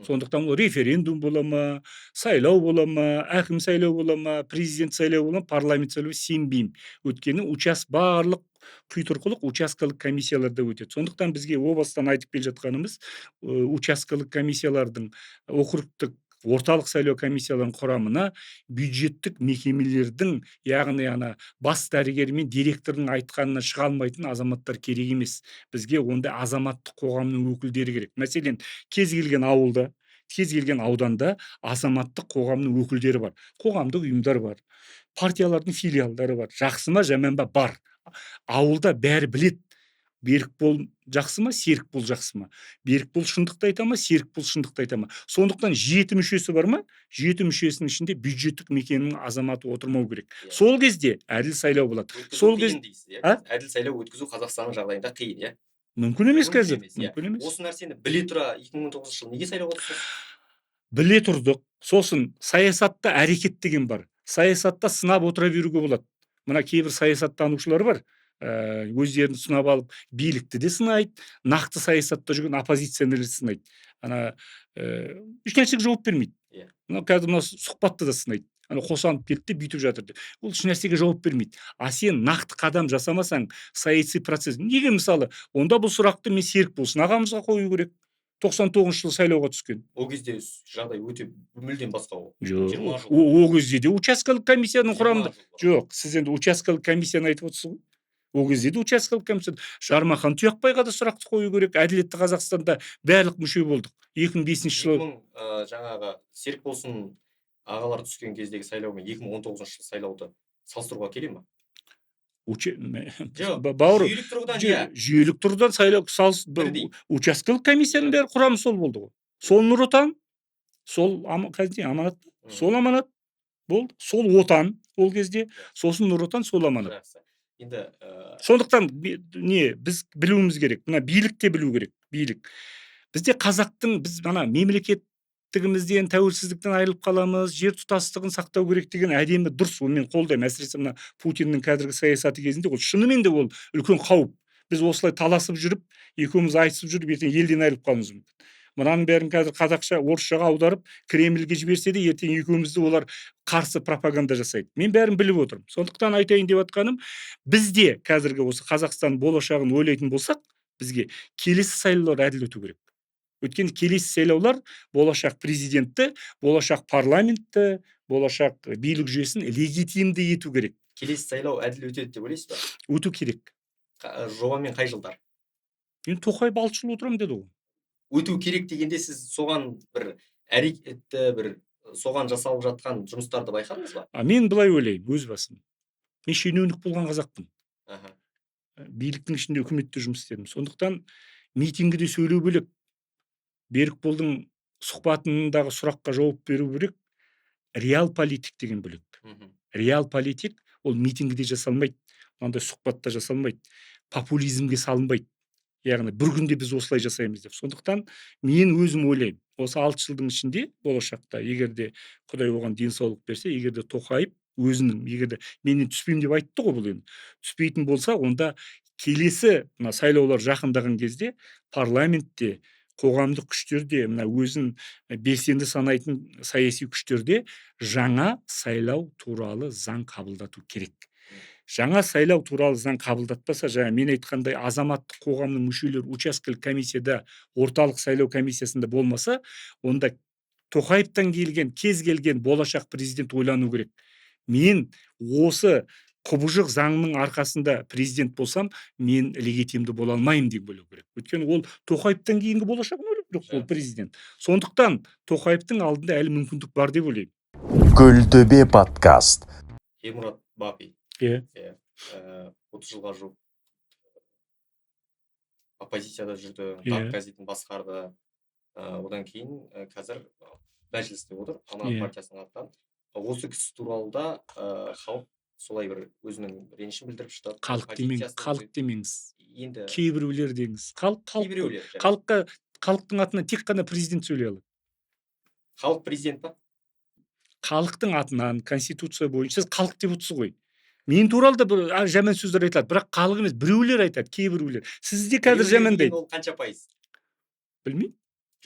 Сондықтан ол референдум бола ма, сайлау бола ма, әкім сайлау бола ма, президент сайлау бола ма, парламент сайлау сенбеймін. Өйткені барлық құйтырқылық учаскелік комиссияларда өтеді. Сондықтан бізге о бастан айтып келе жатқанымыз, учаскелік комиссиялардың, округтік орталық сайлау комиссияларының құрамына бюджеттік мекемелердің, яғни бас дәрігері мен директордың айтқанына шыға алмайтын азаматтар керек емес. Бізге онда азаматтық қоғамның өкілдері керек. Мәселен, кез келген ауылда, кез келген ауданда азаматтық қоғамның өкілдері бар. Қоғамдық ұйымдар бар. Партиялардың филиалдары бар. Жақсы ма, жаман ба? Бар. Ауылда бәрі білет. Берік бол жақсы ма, серік бол жақсы ма? Берік бол шындықты айта ма, серік бол шындықты айта ма? Сондықтан 7 мүшесі бар ма? 7 мүшесінің ішінде бюджеттік мекеменің азаматы отырмау керек. Сол кезде әділ сайлау болады. Сол кезде әділ сайлау өткізу Қазақстанның жағдайында қиын, иә? Мүмкін емес қазір. Осы нәрсені біле тұра 2019 жыл неге сайлауға түстіңіз? Біле тұрдық. Сосын саясатта әрекет деген бар. Саясатта сынап отыра беруге болады. Мына кейбір саясаттанушылар бар. өздерін сынап алып бийликти де сынайт, нақты саясатта жүрген оппозиционерлерди сынайт. Ана эч нерсеге жооп бермейт. Иә. Мына қазір мына сұхбатта да сынайт. Ана қосанов келді де бүйтіп жатыр деп. Ол еш нәрсеге жауап бермейді. А сен нақты қадам жасамасаң, саяси процесс. Неге мысалы, онда бұл сұрақты мен Серік Болсын ағамызға қою керек. 99 жылы сайлауға түскен. Ол кезде жағдай өте мүлдем басқа ғой. Жоқ, 20 жыл. о кезде де учаскелік комиссияның 20 құрамында. жыл бұрын. Жоқ, сіз енді учаскелік комиссияны айтып отырсыз ғой. Ол кезде де учаскелік комиссия. Жармахан Тұяқбайға да сұрақты қою керек. Әділетті Қазақстанда барлық мүше болдық. 2005 жылы 2000 жаңағы Серік Болсын ағалар түскен кездегі сайлау мен 2019 жылы сайлауды салыстыруға келе ма? Бауыр, жүйелік тұрғыдан иә. жүйелік тұрғыдан сайлау Бірдей. учаскелік комиссияның бәрі құрамы сол болды ғой. Сол Нұр Отан, сол аманат, сол аманат болды, сол отан ол кезде, сосын Нұр Отан, сол аманат. Жақсы. Енді Сондықтан біз білуіміз керек. Мына билікте білу керек, билік. Бізде қазақтың, біз ана мемлекеттігімізден, тәуелсіздіктен айырылып қаламыз, жер тұтастығын сақтау керек деген әдемі дұрыс, оны мен қолдаймын. Әсіресе мына Путиннің қазіргі саясаты кезінде ол шынымен де ол үлкен қауіп. Біз осылай таласып жүріп, екеуміз айтысып жүріп, ертең елден айырылып қалуымыз мүмкін. Мынаның бәрін қазір қазақша, орысшаға аударып, Кремльге жіберсе де, ертең екеумізді олар қарсы пропаганда жасайды. Мен бәрін біліп отырмын. Сондықтан айтайын деп жатқаным, бізде қазіргі осы Қазақстан болашағын ойлайтын болсақ, бізге келесі сайлаулар әділ өту керек. Өйткені келесі сайлаулар болашақ президентті, болашақ парламентті, болашақ билік жүйесін легитимді ету керек. келесі сайлау әділ өтеді деп ойлайсыз ба? Өту керек. Жобамен қай жылдар? Мен Тоқаев 6 жыл отырамын деді ғой. Өту керек дегенде сіз соған бір әрекетті, бір соған жасалып жатқан жұмыстарды байқадыңыз ба? Мен былай ойлаймын, өз басым. Мен шенеунік болған қазақпын. Аха. Биліктің ішінде үкіметте жұмыс істедім. Сондықтан митингіде сөйлеу бөлек. Берікболдың сұхбатындағы сұраққа жауап беру бөлек. Реал политик деген бөлек. Реал политик ол митингіде жасалмайды. Мынандай сұхбатта жасалмайды. Популизмге салынбайды. Яғни бір күнде біз осылай жасаймыз деп. Сондықтан мен өзім ойлаймын. Осы 6 жылдың ішінде болашақта, егерде Құдай оған денсаулық берсе, егерде Тоқаев өзінің, егерде менен түспеймін деп айтты ғой бұл енді. Түспейтін болса, онда келесі мына сайлаулар жақындаған кезде парламентте, қоғамдық күштерде, мына өзін белсенді санайтын саяси күштерде жаңа сайлау туралы заң қабылдату керек. Жаңа сайлау туралы заң қабылдатпаса, жаңа мен айтқандай азаматтық қоғамның мүшелері учаскелік комиссияда, орталық сайлау комиссиясында болмаса, онда Тоқаевтан келген, кез келген болашақ президент ойлану керек. Мен осы құбыжық заңның арқасында президент болсам, мен легитимді бола алмаймын деп ойлау керек. Өйткені ол Тоқаевтан кейінгі болашағын ойлау керек, ол президент. Сондықтан Тоқаевтың алдында әлі мүмкіндік бар деп ойлаймын. Гүлтөбе подкаст. Ермұрат Бапи. 30 жылға жуық оппозицияда жүрді, Иә. газетін басқарды. Одан кейін қазір мәжілісте отыр, ана Иә. партиясының атынан. Осы кісі туралы да халық солай бір өзінің ренішін білдіріп шықты. Халық демеңіз. Енді Кейбіреулер деңіз. кейбіреулер. Халықтың атынан тек қана президент сөйлей алады. Халық президент па? Халықтың атынан, конституция бойынша, сіз халық деп отырсыз ғой. Мен туралы да бір жаман сөздер айтылады, бірақ халық емес, біреулер айтады, кейбіреулер. Сізде қазір жамандайды. Ол қанша пайыз? Білмеймін.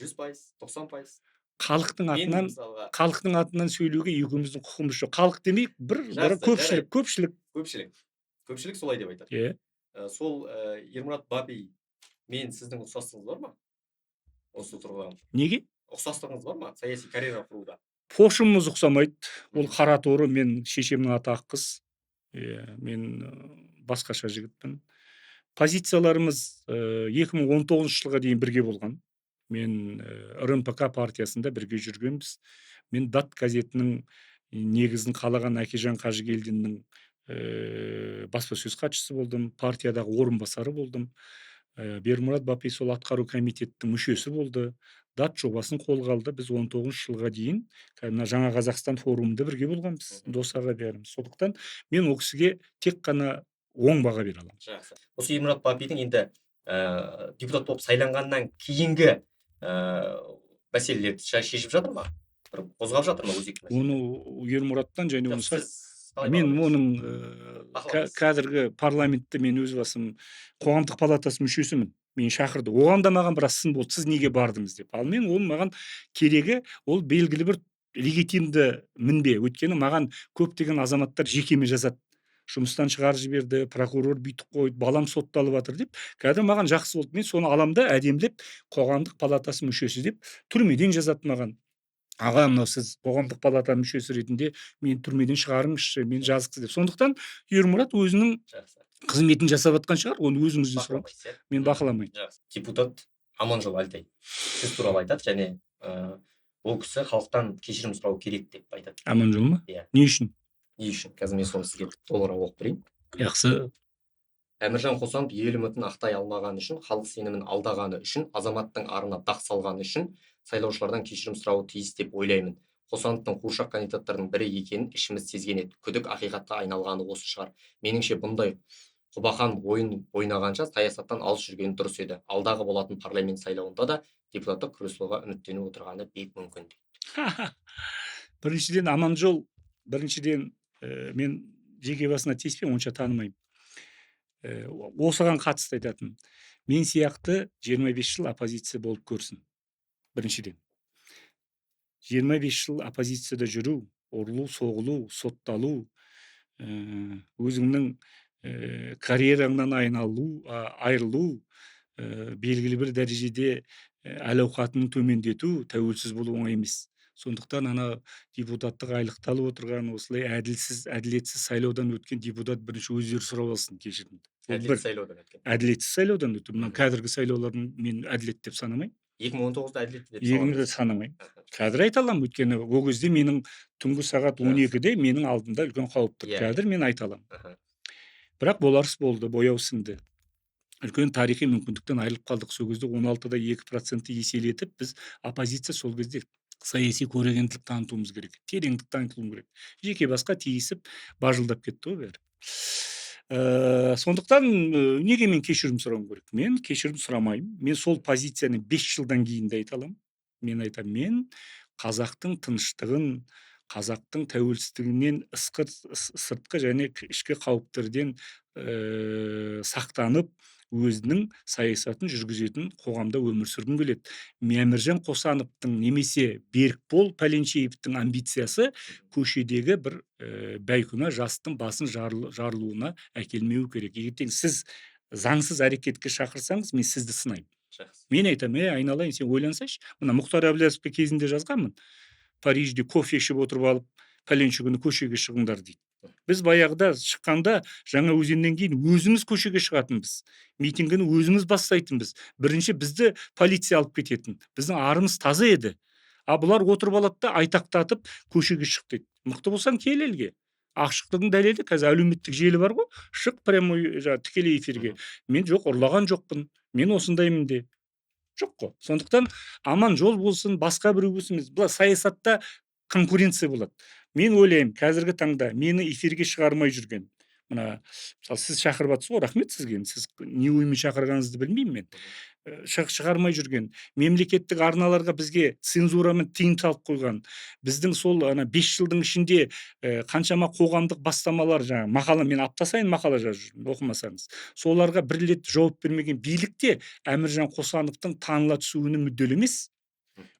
100%, 90%. Халықтың атынан сөйлеуге екеуміздің құқығымыз жоқ. Халық демейік, бір көпшілік солай деп айтады. Иә. Сол Ермұрат Бапи, мен сіздің ұқсастығыңыз бар ма? Осы тұрғыдан. Неге? Ұқсастығыңыз бар ма? Саяси карьера құруда. Пошымыз ұқсамайды. Ол қара торы, мен шешемнің аты Аққыз. Мен басқаша жігітпін. Позицияларымыз 2019 жылға дейін бірге болған. Мен РНПК партиясында бірге жүргенбіз. Мен ДАТ газетінің негізін қалаған Әкежан Қажыгелдиннің баспасөз хатшысы болдым. Партиядағы орынбасары болдым. Ермұрат Бапи сол атқару комитеттің мүшесі болды. ДАТ жобасын қолға алды. Біз 19 жылға дейін жаңа Қазақстан форумында бірге болғанбыз. Досаға бәріміз. Сондықтан мен ол кісіге тек қана оң баға бере аламын. Жақсы. Осы Ермұрат Бапидің енді депутат болып сайланғаннан кейінгі мәселелерді шешіп жатыр ма? Қозғап жатыр ма өзекті мәселе? Оны Ермұраттан және оны мен оның бақылаймыз. қазіргі парламентте мен өз басым қоғамдық палатасы мүшесімін. Мені шақырды. Оған да маған біраз сын болды. Сіз неге бардыңыз деп. Ал мен ол маған керегі ол белгілі бір легитимді мінбе. Өйткені маған көптеген азаматтар жекеме жазады. Жұмыстан шығарып жіберді, прокурор бүйтіп қойды, балам сотталып жатыр деп. Қазір маған жақсы болды. Мен соны аламын да әдемілеп қоғамдық палатасы мүшесі деп түрмеден жазады маған. Аға, мынау сіз қоғамдық палата мүшесі ретінде мені түрмеден шығарыңызшы, мен жазықсыз деп. Сондықтан Ермұрат өзінің Жақсы. қызметін жасап жатқан шығар, оны өзіңізден сұраңыз. Бақыламайсыз, иә? Мен бақыламаймын. Жақсы. Депутат Аманжол Әлтай сіз туралы айтады және ол кісі халықтан кешірім сұрау керек деп айтады. Аманжол ма? Иә. Не үшін? Не үшін? Қазір мен соны сізге толығырақ оқып берейін. Жақсы. Әміржан Қосанов ел үмітін ақтай алмағаны үшін, халық сенімін алдағаны үшін, азаматтың арына дақ салғаны үшін сайлаушылардан кешірім сұрауы тиіс деп ойлаймын. Қосановтың қуыршақ кандидаттардың бірі екенін ішіміз сезген еді. Күдік ақиқатқа айналғаны осы шығар. Меніңше бұндай құбақан ойын ойнағанша саясаттан алыс жүргені дұрыс еді. Алдағы болатын парламент сайлауында да депутаттық күресуге үміттеніп отырғаны бек мүмкін. Біріншіден Аманжол, мен жеке басына тиіспеймін, онша танымаймын. Осыған қатысты айтатын. Мен сияқты 25 жыл оппозиция болып көрсін. Біріншіден. 25 жыл оппозицияда жүру, ұрылу, соғылу, сотталу, өзіңнің карьераңнан айырылу, белгілі бір дәрежеде әл-ауқатының төмендету, тәуелсіз болу оңай емес. Сондықтан ана депутаттық айлықты алып отырған осылай әділетсіз сайлаудан өткен депутат бірінші өздері сұрап алсын кешірімді. Әділетсіз сайлаудан өткен. Әділетсіз сайлаудан өтті. Мына қазіргі сайлауларын мен әділет деп санамаймын. 2019-да әділетті деп Егімді санамаймын. Қазір айта аламын, өйткені ол кезде менің түнгі сағат 12-де менің алдымда үлкен қауіп тұр. Қазір мен айта аламын. Бірақ боларсыз болды, бояу сіңді. Үлкен тарихи мүмкіндіктен айырылып қалдық. Сол кезде 16-да 2% еселетіп, біз оппозиция сол кезде саяси көрегенділік танытуымыз керек, тереңдік танытуымыз керек. Жеке басқа тиісіп, бажылдап кетті ғой бәрі. Сондықтан неге мен кешірім сұрауым керек? Мен кешірім сұрамаймын. Мен сол позицияны 5 жылдан кейін де айта аламын. Мен айтамын, мен қазақтың тыныштығын, қазақтың тәуелсіздігінен сыртқы және ішкі қауіптерден сақтанып, өзінің саясатын жүргізетін қоғамда өмір сүргім келеді. Әміржан Қосановтың немесе Берікбол Пәленшеевтің амбициясы көшедегі бір бәйкүнә жастың басын жарылуына әкелмеу керек. Егер сіз заңсыз әрекетке шақырсаңыз, мен сізді сынаймын. Мен айтамын, айналайын, сен ойлансайшы. Мына Мұхтар Әблязовқа кезінде жазғанмын. Парижде кофе ішіп отырып алып, пәленше күні көшеге шығыңдар дейді. Біз баяғыда шыққанда жаңа өзеннен кейін өзіміз көшеге шығатынбыз. Митингіні өзіміз бастайтынбыз. Бірінші бізді полиция алып кететін. Біздің арымыз таза еді. Бұлар отырып алады да айтақтатып көшеге шық дейді. Мықты болсаң кел елге. Ашықтығың дәлелі, қазір әлеуметтік желі бар ғой. Шық прямой тікелей эфирге. Мен жоқ, ұрлаған жоқпын. Мен осындаймын де. Жоқ қой. Сондықтан аман жол болсын, басқа біреу болсын. Бұл саясатта конкуренция болады. Мен ойлаймын, қазіргі таңда мені эфирге шығармай жүрген. Мына, мысалы, сіз шақырып жатсыз ғой, рахмет сізге. Сіз не оймен шақырғаныңызды білмеймін мен. Шығармай жүрген. Мемлекеттік арналарға бізге цензурамен тыйым салып қойған. Біздің сол 5 жылдың ішінде қаншама қоғамдық бастамалар, мақала, мен апта сайын мақала жазып жүрмін, оқымасаңыз. Соларға бір рет жауап бермеген билікте Әміржан Қосановтың таныла түсуіне мүдделі емес.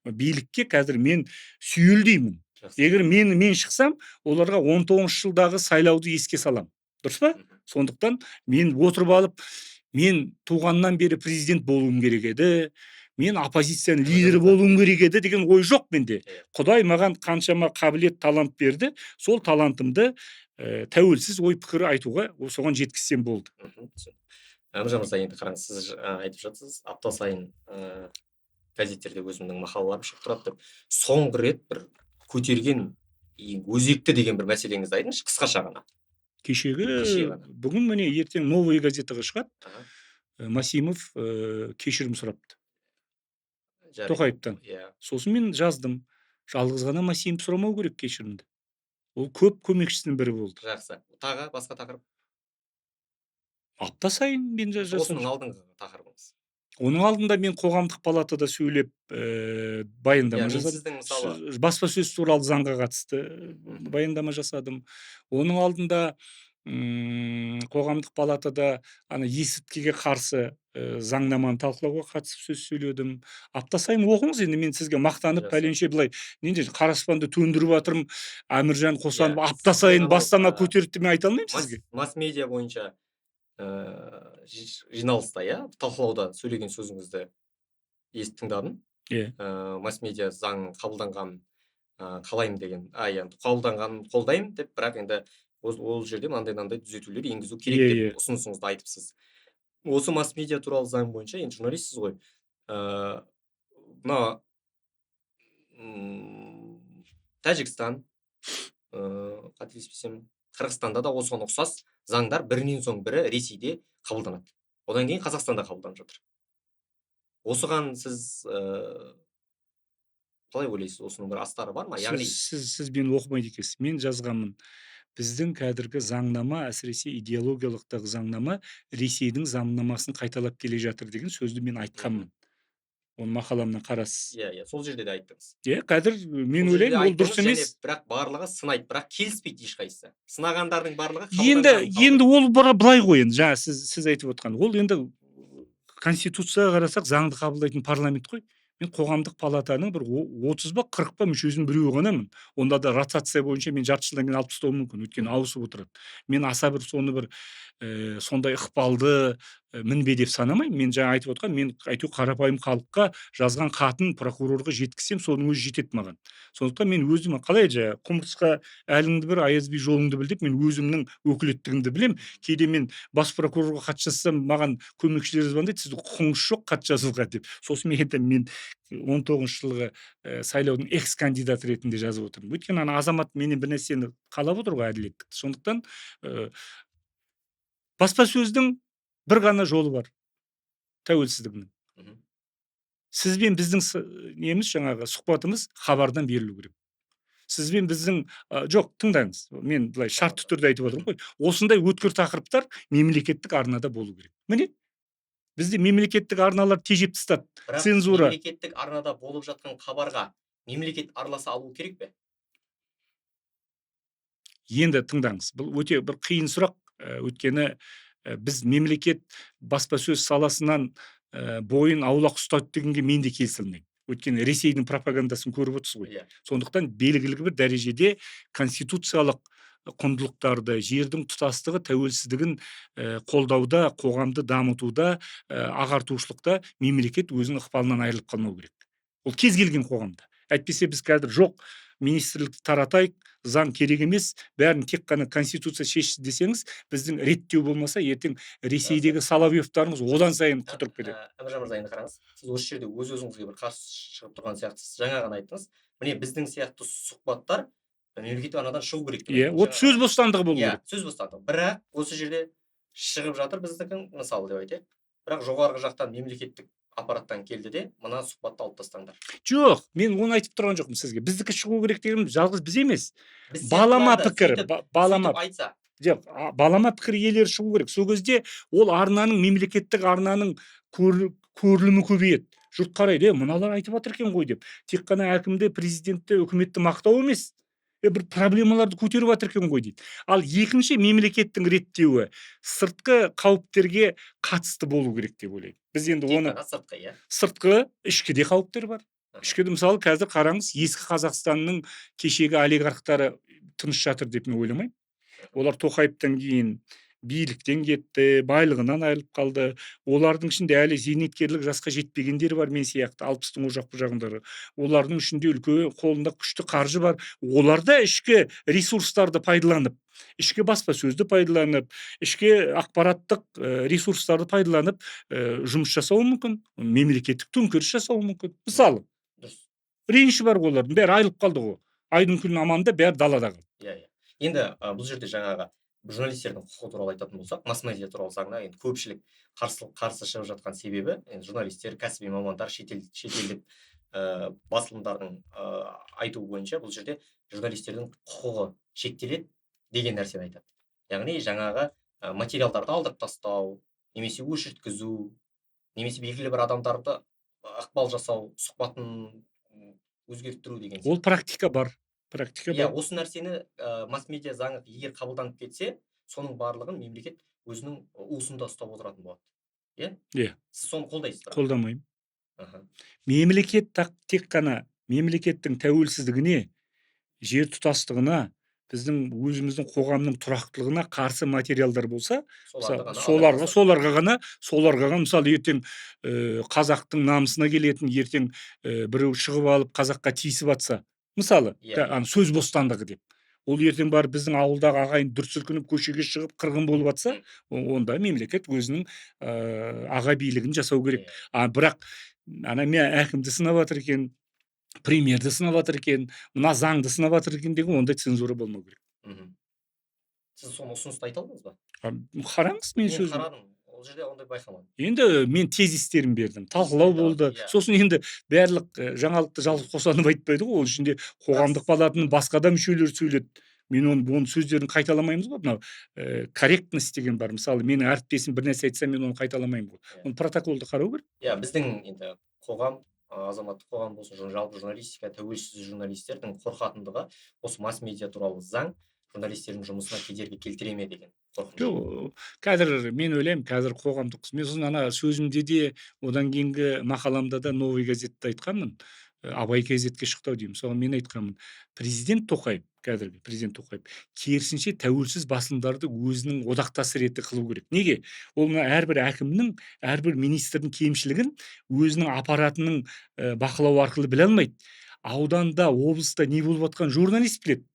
Билікке қазір мен сүйелдеймін. Егер мен шықсам, оларға 19 жылдағы сайлауды еске салам. Дұрыс па? Сондықтан мен отырып алып, мен туғаннан бері президент болуым керек еді, мен оппозицияның лидері болуым керек еді деген ой жоқ менде. Құдай маған қаншама қабілет, талант берді, сол талантымды тәуелсіз ой пікір айтуға соған жеткізсем болды. Әміржан мырза, енді қараңыз, сіз айтып жатсыз, апта сайын газеттерде өзімнің мақалаларым шығып тұрады деп. Соңғы рет бір көтерген өзекті деген бір мәселеңізді айтыңызшы, қысқаша ғана. Бүгін міне ертең Новый газетаға шығады. Масимов кешірім сұрапты. Тоқаевтан. Сосын мен жаздым. Жалғыз ғана Масимов сұрамау керек кешірімді. Ол көп көмекшісінің бірі болды. Жақсы. Тағы басқа тақырып? Апта сайын мен жазам. Осының алдыңғы тақырыбыңыз. Оның алдында мен қоғамдық палатада сөйлеп баяндама жасадым. Баспасөз туралы заңға қатысты баяндама жасадым. Оның алдында қоғамдық палатада ана есірткіге қарсы заңнаманы талқылауға қатысып сөз сөйледім. Апта сайын оқыңыз, енді мен сізге мақтанып Жақсы. пәленше былай нендей қара аспанды төндіріп жатырмын, Әміржан Қосанов Иә, апта сіз сайын анау, бастама көтерді деп мен айта алмаймын сізге. Масс-медиа бойынша жиналыста, иә, талқылауда сөйлеген сөзіңізді естіп тыңдадым. Иә. Масс-медиа заңның қабылданғанын қалаймын деген, енді қабылданғанын қолдаймын деп, бірақ енді ол жерде мынандай түзетулер енгізу керек деп ұсынысыңызды айтыпсыз. Осы масс-медиа туралы заң бойынша, енді журналистсіз ғой, мына Тәжікстан, қателеспесем, Қырғызстанда да осыған ұқсас заңдар бірінен соң бірі Ресейде қабылданады. Одан кейін Қазақстанда қабылданып жатыр. Осыған сіз қалай ойлайсыз? Осының бір астары бар ма? Яғни сіз мені оқымайды екенсіз. Мен жазғанмын. Біздің кәдіргі заңнама, әсіресе идеологиялықтағы заңнама Ресейдің заңнамасын қайталап келе жатыр деген сөзді мен айтқанмын. Оны мақаламнан қарасыз. Иә, сол жерде де айттыңыз. Иә, қазір мен ойлаймын, ол дұрыс емес. Бірақ барлығы сынайды, бірақ келіспейді ешқайсысы. Сынағандардың барлығы енді ол былай ғой, енді жаңа сіз айтып отқан. Ол енді конституцияға қарасақ заңды қабылдайтын парламент қой. Мен қоғамдық палатаның бір 30 ба 40 па мүшесінің біреуі ғанамын. Онда да ротация бойынша мен жарты жылдан кейін алып тастауым мүмкін, өйткені ауысып отырады. Мен аса бір соны бір сондай ықпалды мінбе деп санамаймын. Мен жаңа айтып отқан, мен әйтеуір қарапайым халыққа жазған хатын прокурорға жеткізсем, соның өзі жетеді маған. Сондықтан мен өзім қалай құмырсқа әліңді бір, аяз би жолыңды біл деп, мен өзімнің өкілеттігімді білем. Кейде мен бас прокурорға хат жазсам, маған көмекшілер звондайды, сіздің құқығыңыз жоқ хат жазуға деп. Сосын мен 19 жылғы сайлаудың экс кандидаты ретінде жазып отырмын. Өйткені ана азамат менен бір нәрсені қалап отыр ғой, әділеттікті. Сондықтан баспасөздің бір ғана жолы бар, тәуелсіздігінің. Сізбен біздің неміз жаңағы сұхбатымыз хабардан берілу керек. Сізбен біздің жоқ, тыңдаңыз. Мен былай шартты түрде айтып отырмын ғой. Осындай өткір тақырыптар мемлекеттік арнада болу керек. Міне, бізде мемлекеттік арналар тежеп тастады. Цензура. Мемлекеттік арнада болып жатқан хабарға мемлекет араласа алу керек пе? Енді тыңдаңыз. Бұл өте бір қиын сұрақ. Өйткені біз мемлекет баспасөз саласынан бойын аулақ ұстады дегенге мен де келісе алмаймын. Өйткені Ресейдің пропагандасын көріп отырсыз ғой. Сондықтан белгілі бір дәрежеде конституциялық құндылықтарды, жердің тұтастығы, тәуелсіздігін қолдауда, қоғамды дамытуда, ағартушылықта мемлекет өзінің ықпалынан айырылып қалмау керек. Ол кез келген қоғамда. Әйтпесе біз қазір жоқ, министрлікті таратайық, заң керек емес, бәрін тек қана конституция шешсін десеңіз, біздің реттеу болмаса, ертең Ресейдегі Соловьевтарыңыз одан сайын құтырып кетеді. Әміржан мырза, енді қараңыз, сіз осы жерде өз-өзіңізге бір қарсы шығып тұрған сияқтысыз. Жаңа ғана айттыңыз, міне біздің сияқты сұхбаттар мемлекеттік арнадан шығу керек. Иә, вот сөз бостандығы болу керек. Сөз бостандығы. Бірақ осы жерде шығып жатыр біздің мысалы деп айтайық. Бірақ жоғарғы жақтан мемлекеттік аппараттан келді де, мына сұхбатты алып тастаңдар. Жоқ, мен оны айтып тұрған жоқпын сізге. Біздікі шығу керек деген жалғыз біз емес. Балама пікір, балама пікір иелері шығу керек. Сол кезде ол арнаның, мемлекеттік арнаның көрілімі көбейеді. Жұрт қарайды, мыналар айтып жатыр екен ғой деп. Тек қана әкімді, президентті, үкіметті мақтау емес, бір проблемаларды көтеріп жатыр екен ғой дейді. Ал екінші, мемлекеттің реттеуі сыртқы қауіптерге қатысты болу керек деп ойлаймын. Біз енді оны сыртқы, ішкіде қауіптер бар. Ішкіде мысалы қазір қараңыз, ескі Қазақстанның кешегі олигархтары тыныш жатыр деп мен ойламаймын. Олар Тоқаевтан кейін биліктен кетті, байлығынан айырылып қалды. Олардың ішінде әлі зейнеткерлік жасқа жетпегендер бар, мен сияқты 60-тың о жақ бұ Олардың ішінде үлкен қолында күшті қаржы бар. Олар да ішкі ресурстарды пайдаланып, ішкі баспасөзді пайдаланып, ішкі ақпараттық ресурстарды пайдаланып жұмыс жасауы мүмкін, мемлекеттік төңкеріс жасауы мүмкін. Мысалы, реніші бар олардың, бәрі айырылып қалды ғой. Айдың күн аманда бәрі далада қалды. Енді бұл жерде жаңағы журналистердің құқығы туралы айтатын болсақ, масс-медиа туралы заңға енді көпшілік қарсы шығып жатқан себебі, енді журналистер, кәсіби мамандар, шетелдік басылымдардың айтуы бойынша бұл жерде журналистердің құқығы шектеледі деген нәрсені айтады. Яғни жаңағы материалдарды алдырып тастау, немесе өшірткізу, немесе белгілі бір адамдарды ықпал жасау, сұхбатын өзгерттіру деген. Ол практика бар. Осы нәрсені масс-медиа заңы егер қабылданып кетсе, соның барлығын мемлекет өзінің уысында ұстап отыратын болады. Иә? Иә, Сіз соны қолдайсыз ба? қолдамаймын. Аха. Мемлекет тек қана мемлекеттің тәуелсіздігіне, жер тұтастығына, біздің өзіміздің қоғамның тұрақтылығына қарсы материалдар болса, Соларды ғана соларға ғана мысалы ертең қазақтың намысына келетін, ертең біреу шығып алып қазаққа тиісіп атса, мысалы сөз бостандығы деп, ол ертең барып біздің ауылдағы ағайын дүр сілкініп көшеге шығып қырғын болып атса, онда мемлекет өзінің аға билігін жасау керек. Бірақ ана мен әкімді сынап жатыр екен, премьерді сынап жатыр екен, мына заңды сынап жатыр екен деген ондай цензура болмау керек. Сіз соны ұсынысты айта алдыңыз ба? Қараңыз мен сөзім. Қарадым, ол жерде ондай байқамадым. Енді мен тезистерін бердім, талқылау болды. Сосын енді барлық жаңалықты жалғыз қосанып айтпайды ғой, ол ішінде қоғамдық палатаның басқа да мүшелері сөйледі. Мен оның сөздерін қайталамаймыз ғой, мынау корректность деген бар. Мысалы, менің әріптесім бір нәрсе айтса, мен оны қайталамаймын ғой. Оны протоколды қарау керек. Біздің енді қоғам, азаматтық қоғам болсын, жалпы журналистика, тәуелсіз журналистердің қорқатындығы осы масс-медиа туралы заң журналистердің жұмысына кедергі келтіре ме деген қорқыныш. Жоқ, қазір мен ойлаймын, қазір қоғамдық, мен сосын ана сөзімде де, одан кейінгі мақаламда да Новый газетте айтқанмын, Абай газетке шықты деймін. Соған мен айтқанмын, президент Тоқаев, қазіргі президент Тоқаев, керісінше тәуелсіз басылымдарды өзінің одақтасы ретінде қылу керек. Неге? Ол әрбір әкімнің, әрбір министрдің кемшілігін өзінің аппаратының бақылау арқылы біле алмайды. Ауданда, облыста не болып жатқан журналист біледі.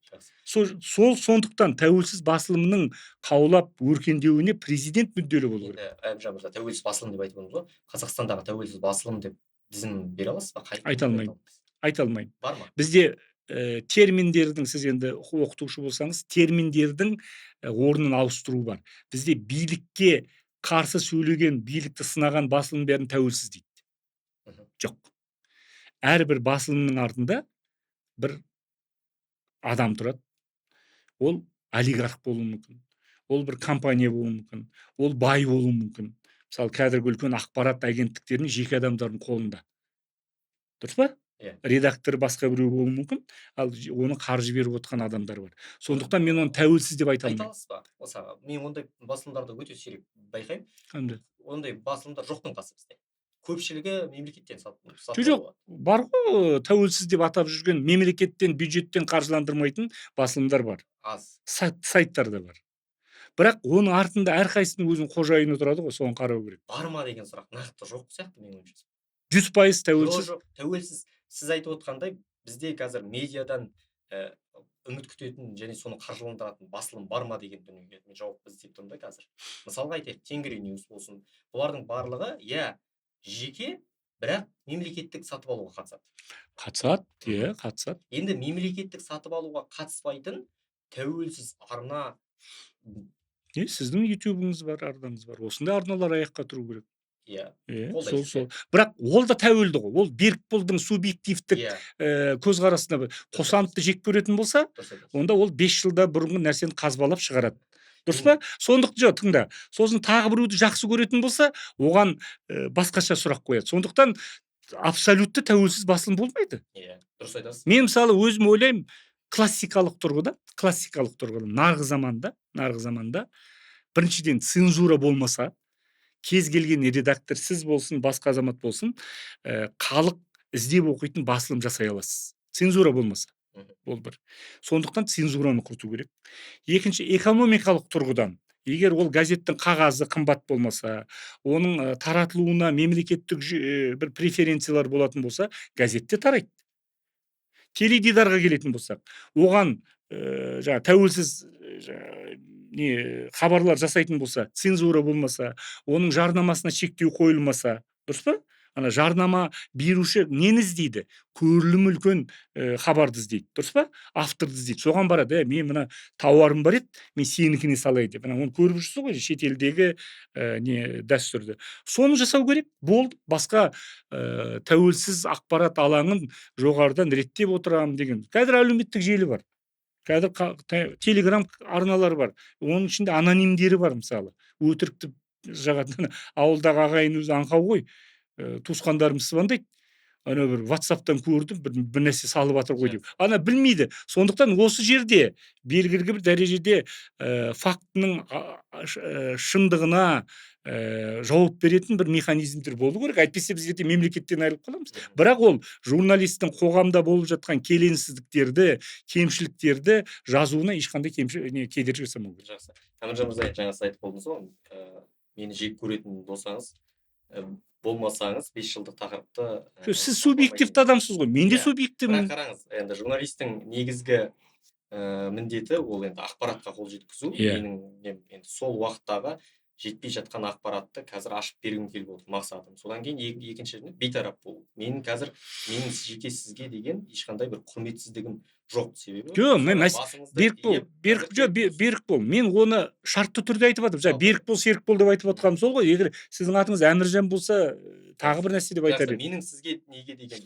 Сондықтан тәуелсіз басылымның қаулап өркендеуіне президент мүдделі болу керек. Әбжан мырза, тәуелсіз басылым деп айтып отырмыз ғой. Қазақстандағы тәуелсіз басылым деп тізім бере аласыз ба? Айта алмаймын. Бар ма? Бізде терминдердің, сіз енді оқытушы болсаңыз, терминдердің орнын ауыстыру бар. Бізде билікке қарсы сөйлеген, билікті сынаған басылым бәрін тәуелсіз дейді. Жоқ. Әрбір басылымның артында бір адам тұрады. Ол олигарх болуы мүмкін. Ол бір компания болуы мүмкін. Ол бай болуы мүмкін. Мысалы, қазіргі үлкен ақпарат агенттіктерінің жеке адамдардың қолында. Дұрыс па? Редактор басқа біреу болуы мүмкін, ал оны қаржы беріп отқан адамдар бар. Сондықтан мен оны тәуелсіз деп айта алмаймын. Айта аласыз ба? Мысалы, мен ондай басылымдарды өте сирек байқаймын. Ондай басылымдар жоқтың қасы бізде. Көпшілігі мемлекеттен сатып жоқ, бар ғой, тәуелсіз деп атап жүрген, мемлекеттен, бюджеттен қаржыландырмайтын басылымдар бар. Сайттар да бар. Бірақ оның артында әрқайсының өзінің қожайыны тұрады ғой, соны қарау керек. Бар ма деген сұрақ нақты жоқ сияқты менің ойымша. 100% тәуелсіз. Тәуелсіз. Сіз айтып отқандай, бізде қазір медиадан үміт күтетін және соны қаржыландыратын басылым бар ма деген дүниеге мен жауап іздеп тұрмын да қазір. Мысалға айтайық, Тенгриньюс болсын. Бұлардың барлығы жеке, бірақ мемлекеттік сатып алуға қатысады. Қатысады. Енді мемлекеттік сатып алуға қатыспайтын тәуелсіз арна. Сіздің ютубыңыз бар, арнаңыз бар. Осындай арналар аяққа тұру керек. Сол. Бірақ ол да тәуелді ғой. Ол Берікболдың субъективтік көзқарасына қосанды жек көретін болса, онда ол 5 жылда бұрынғы нәрсені қазбалап шығарады. Дұрыс па? Сондықтан тыңда. Сосын тағы біреуді жақсы көретін болса, оған басқаша сұрақ қояды. Сондықтан абсолютті тәуелсіз басылым болмайды. Дұрыс айтасыз. Мен мысалы өзім ойлаймын, классикалық тұрғыда, нарғы заманда біріншіден цензура болмаса, кез келген редактор, сіз болсын, басқа азамат болсын, халық іздеп оқитын басылым жасай аласыз. Цензура болмаса. Ол бір. Сондықтан цензураны құрту керек. Екінші, экономикалық тұрғыдан, егер ол газеттің қағазы қымбат болмаса, оның таратылуына мемлекеттік бір преференциялар болатын болса, газетте тарайды. Теледидарға келетін болсақ, оған тәуелсіз хабарлар жасайтын болса, цензура болмаса, оның жарнамасына шектеу қойылмаса, дұрыс па? Ана жарнама беруші нені іздейді? Көрілім үлкен хабарды іздейді. Дұрыс па? Авторды іздейді. Соған барады. Мен мына тауарым бар еді, мен сенікіне салайын деп. Оны көріп жүрсіз ғой, шетелдегі дәстүрді. Соны жасау керек. Болды. Басқа тәуелсіз ақпарат алаңын жоғарыдан реттеп отырамын деген. Қазір әлеуметтік желі бар. Қазір телеграм арналары бар. Оның ішінде анонимдері бар, мысалы. Өтірікті жағатын ауылдағы ағайын өзі аңқау ғой. Туысқандарым звондайды. ана бір WhatsApp'тан көрдім, бір нәрсе салып жатыр ғой деп. Жақсы. Ана білмейді. Сондықтан осы жерде белгілі бір дәрежеде фактының шындығына жауап беретін бір механизмдер болу керек. Әйтпесе біз ертең мемлекеттен айырылып қаламыз. Бірақ ол журналисттің қоғамда болып жатқан келеңсіздіктерді, кемшіліктерді жазуына ешқандай кедергі жасамау керек. Жақсы. Әміржан мырза, жаңа сіз айтып болдыңыз ғой, мені жек көретін болсаңыз, болмасаңыз 5 жылдық тақырыпты Сіз субъективті адамсыз ғой, мен де Иә. субъективмін. Бірақ қараңыз, енді журналистің негізгі міндеті ол енді ақпаратқа қол жеткізу. Иә. Менің енді сол уақыттағы жетпей жатқан ақпаратты қазір ашып бергім келіп отыр, мақсатым. Содан кейін екіншіден бейтарап болу. Менің жеке сізге деген ешқандай бір құрметсіздігім жоқ, себебі Жоқ, мен берік бол. Мен оны шартты түрде айтып жатырмын. Жаңа берік бол, серік бол деп айтып отқаным сол ғой. Егер сіздің атыңыз Әміржан болса, тағы бір нәрсе деп айтар едім. Менің сізге неге деген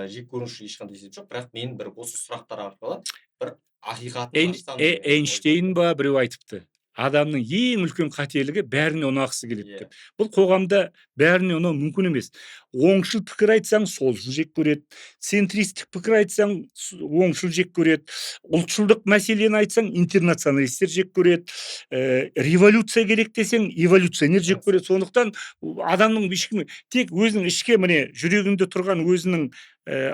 жек көруші ешқандай себеп жоқ, бірақ мен бір осы сұрақтар арқылы бір ақиқатын ашсам. Эйнштейн ба біреу айтыпты. Адамның ең үлкен қателігі бәріне ұнағысы келеді деп. Бұл қоғамда бәріне ұнау мүмкін емес. Оңшыл пікір айтсаң, солшыл жек көреді. Центристік пікір айтсаң, оңшыл жек көреді. Ұлтшылдық мәселені айтсаң, интернационалистер жек көреді. Революция керек десең, эволюционер жек көреді. Сондықтан адамның тек өзінің ішкі жүрегінде тұрған өзінің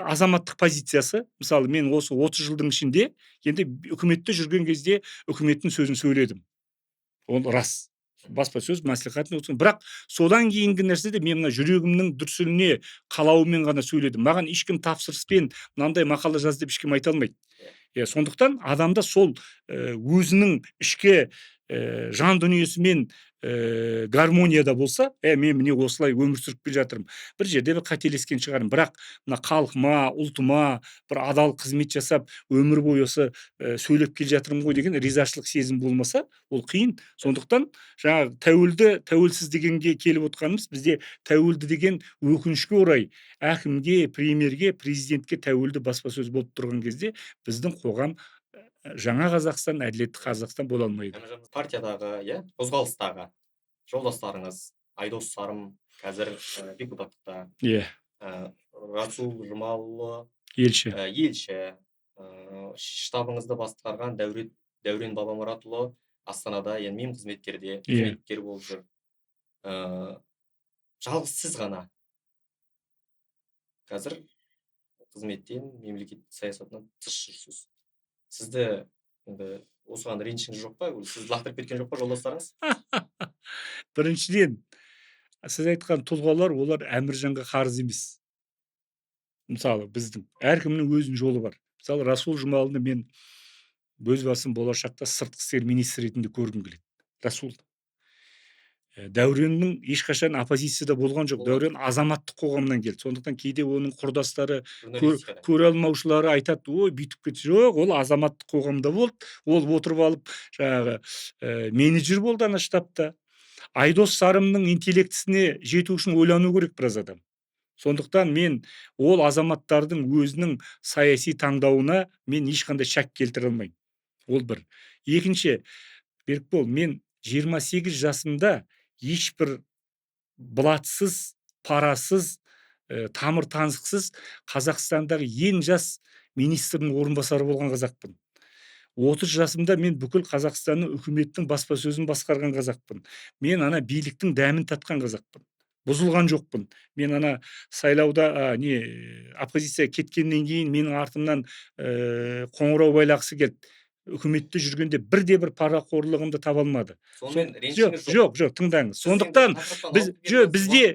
азаматтық позициясы, мысалы мен осы 30 жылдың ішінде енді үкіметте жүрген кезде үкіметтің сөзін сөйледім. Ол рас. Баспасөз мәслихатын өткізген. Бірақ содан кейінгі нәрседе мен мына жүрегімнің дүрсіліне қалауымен ғана сөйледім. Маған ешкім тапсырыспен мынандай мақала жаз деп ешкім айта алмайды. Сондықтан адамда сол өзінің ішкі жан дүниесімен гармонияда болса, мен міне осылай өмір сүріп келе жатырмын. Бір жерде бір қателескен шығармын, бірақ мына халқыма, ұлтыма бір адал қызмет жасап, өмір бойы осы сөйлеп келе жатырмын ғой деген ризашылық сезім болмаса, ол қиын. Сондықтан жаңағы тәуелсіз дегенге келіп отқанымыз, бізде тәуелді деген өкінішке орай әкімге, премьерге, президентке тәуелді баспасөз болып тұрған кезде біздің қоғам жаңа Қазақстан, әділетті Қазақстан бола алмайды. Партиядағы, қозғалыстағы жолдастарыңыз Айдос Сарым қазір депутаттықта, Расул Жұмалұлы елші, штабыңызды басқарған Дәурен Бабамұратұлы Астанада мемқызметкерде қызметкер болып жүр. Жалғыз сіз ғана қазір қызметтен, мемлекет саясатынан тыс жүрсіз. Сізді осыған ренішіңіз жоқ па? Сізді лақтырып кеткен жоқ па жолдастарыңыз? Біріншіден, сіз айтқан тұлғалар, олар Әміржанға қарыз емес. Мысалы, біздің әркімнің өзінің жолы бар. Мысалы, Расул Жұмалыны мен өз басым болашақта сыртқы істер министрі ретінде көргім келеді. Расул. Дәуреннің ешқашан оппозицияда болған жоқ. Дәурен азаматтық қоғамнан келді. Сондықтан кейде оның құрдастары, көре алмаушылары айтады, ой, бүйтіп кетті. Жоқ, ол азаматтық қоғамда болды. Ол отырып алып, жаңағы менеджер болды ана штабта. Айдос Сарымның интеллектісіне жету үшін ойлану керек біраз адам. Сондықтан мен ол азаматтардың өзінің саяси таңдауына мен ешқандай шәк келтіре алмаймын. Ол бір. Екінші, Берікбол, мен 28 жасымда ешбір блатсыз, парасыз, тамыр танысықсыз Қазақстандағы ең жас министрдің орынбасары болған қазақпын. 30 жасымда мен бүкіл Қазақстанның үкіметтің баспасөзін басқарған қазақпын. Мен ана биліктің дәмін татқан қазақпын. Бұзылған жоқпын. Мен ана сайлауда оппозиция кеткеннен кейін менің артымнан қоңырау байлағысы келді. Үкіметте жүргенде бірде-бір парақорлығымды таба алмады. Жоқ, тыңдаңыз. Сондықтан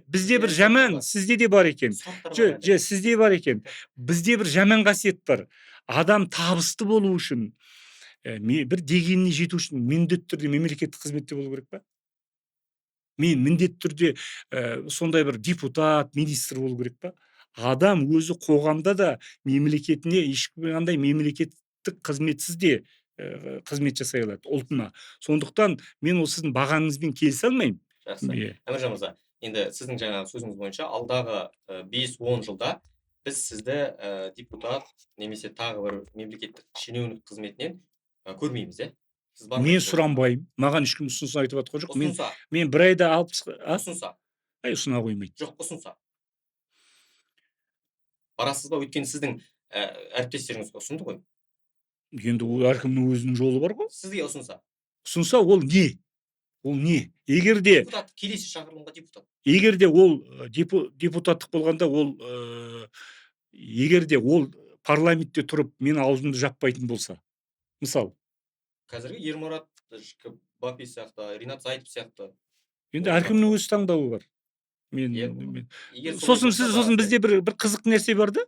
бізде бір жаман, сізде де бар екен. Сізде бар екен. Бізде бір жаман қасиет бар. Адам табысты болу үшін, бір дегеніне жету үшін міндетті түрде мемлекеттік қызметте болу керек па? Мен міндетті түрде сондай бір депутат, министр болу керек па? Адам өзі қоғамда да мемлекетіне ешқандай мемлекеттік қызметсіз де қызмет жасай алады ұлтына. Сондықтан мен осы сіздің бағаңызбен келісе алмаймын. Жақсы. Әміржан мырза, енді сіздің жаңағы сөзіңіз бойынша алдағы 5-10 жылда біз сізді депутат немесе тағы бір мемлекеттік шенеунік қызметінен көрмейміз, Мен сұранбаймын. Маған ешкім ұсыныс айтып жатқан жоқ. Мен бір айда ұсынса. Ұсына қоймайды. Жоқ, ұсынса. Барасыз ба? Өйткені сіздің әріптестеріңіз ұсынды ғой. Енді ол әркімнің өзінің жолы бар ғой. Сізге ұсынса. Ұсынса ол не? Ол не? Егер де Депутат, келесі шақырылымға депутат. ол депутаттық болғанда ол егер де ол парламентте тұрып мен аузымды жаппайтын болса, мысалы, Қазіргі Ермұрат Бапи сияқты, Ринат Зайытов сияқты. енді әркімнің өз таңдауы бар. Егер Сосын бізде бір қызық нәрсе бар да.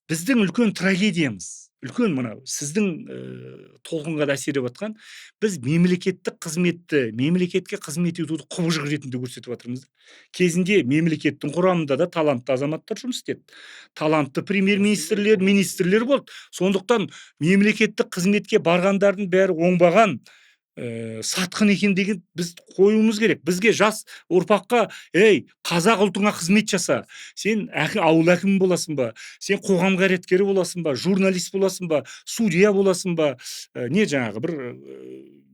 Біздің үлкен трагедиямыз, үлкен мынау сіздің толқынға да әсер етіп жатқан, біз мемлекеттік қызметті, мемлекетке қызмет етуді құбыжық ретінде көрсетіп жатырмыз. Кезінде мемлекеттің құрамында да талантты азаматтар жұмыс істеді. Талантты премьер-министрлер, министрлер болды. Сондықтан мемлекеттік қызметке барғандардың бәрі оңбаған, сатқын екен деген біз қоюымыз керек. Бізге жас ұрпаққа, ей, қазақ ұлтыңа қызмет жаса. Сен ауыл әкімі боласың ба? Сен қоғам қайраткері боласың ба? Журналист боласың ба? Судья боласың ба? Не жаңағы бір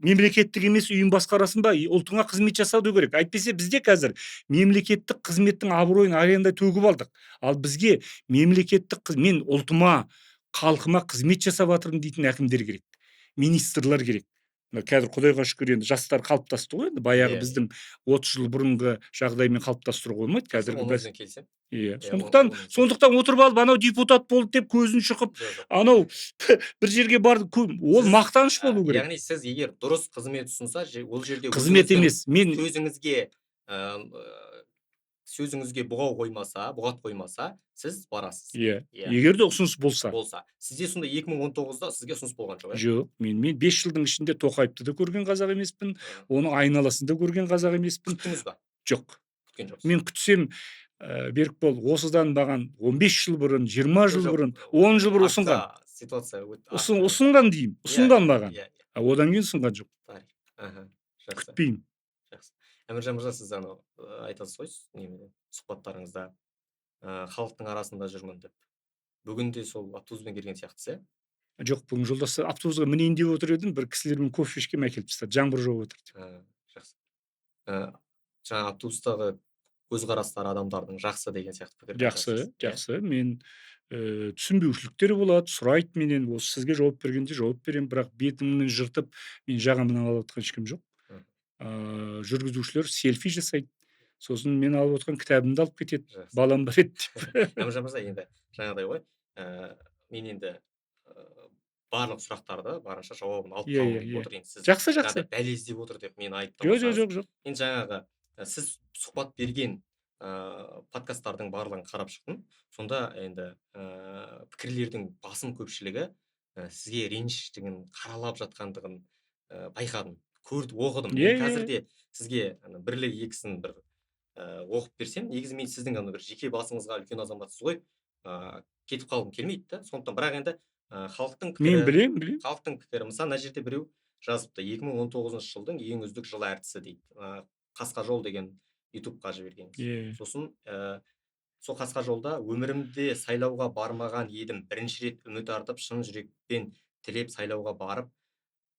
мемлекеттік емес ұйым басқарасың ба? Ұлтыңа қызмет жасауды керек. Әйтпесе бізде қазір мемлекеттік қызметтің абыройын аренда төгіп алдық. Ал бізге мемлекеттік мен ұлтыма, халқыма қызмет жасап жатырмын дейтін әкімдер керек. Министрлер керек. Қазір құдайға шүкір енді жастар қалыптасты ғой, енді баяғы біздің 30 жыл бұрынғы жағдаймен қалыптастыруға болмайды. Қазіргі келсем. Иә. Сондықтан отырып алып анау депутат болды деп көзін шұқып, анау бір жерге барды, ол мақтаныш болу керек. Яғни сіз егер дұрыс қызмет ұсынса, ол жерде қызмет емес, мен сөзіңізге бұғат қоймаса, сіз барасыз. Иә. Егер де ұсыныс болса. Сізде сонда 2019-да сізге ұсыныс болған жоқ, Жоқ, мен 5 жылдың ішінде Тоқаевты да көрген қазақ емеспін, оның айналасында көрген қазақ емеспін. Күттіңіз ба? Жоқ. Күткен жоқсыз. Мен күтсем, Берікбол осыдан маған 15 жыл бұрын, 20 жыл бұрын, 10 жыл бұрын ұсынған. Ситуация ұсынған деймін, ұсынған маған. Одан кейін ұсынған жоқ. Жақсы. Күтпеймін. Жақсы. Әміржан мырза, сіз айтасыз ғой, сұхбаттарыңызда халықтың арасында жүрмін деп. Бүгін де сол автобуспен келген сияқтысыз, иә? Жоқ, бүгін жолдасы автобусқа мінейін деп отыр едім, бір кісілермен кофе ішкем әкеліп тастады, жаңбыр жауып отыр. Жақсы. Жаңа автобустағы көзқарастар адамдардың жақсы деген сияқты пікір. Жақсы. Мен түсінбеушіліктер болады, сұрайды менен, осы сізге жауап бергенде жауап беремін, бірақ бетімнен жыртып мен жағамнан алып отқан ешкім жоқ. Жүргізушілер селфи жасайды. Сосын мен алып отқан кітабымды алып кетеді. Балам бар еді деп. Әміржан мырза, енді жаңағыдай ғой, мен енді барлық сұрақтарды барынша жауабын алып қалып отыр. Жақсы. Бәле іздеп отыр деп мен айттым. Жоқ. Енді жаңағы сіз сұхбат берген подкасттардың барлығын қарап шықтым. Сонда енді пікірлердің басым көпшілігі сізге ренжіштігін, қаралап жатқандығын байқадым, оқыдым. Мен қазірде сізге бірлі екісін бір оқып берсем, негізі мен сіздің бір жеке басыңызға үлкен азаматсыз ғой, кетіп қалғым келмейді да. Сондықтан бірақ енді халықтың пікірі, мен білем. Халықтың пікірі, мысалы, мына жерде біреу жазыпты, 2019 жылдың ең үздік жыл әртісі дейді. Қасқа жол деген ютубқа жібергенбіз. Сосын сол қасқа жолда өмірімде сайлауға бармаған едім, бірінші рет үміт артып, шын жүрекпен тілеп сайлауға барып,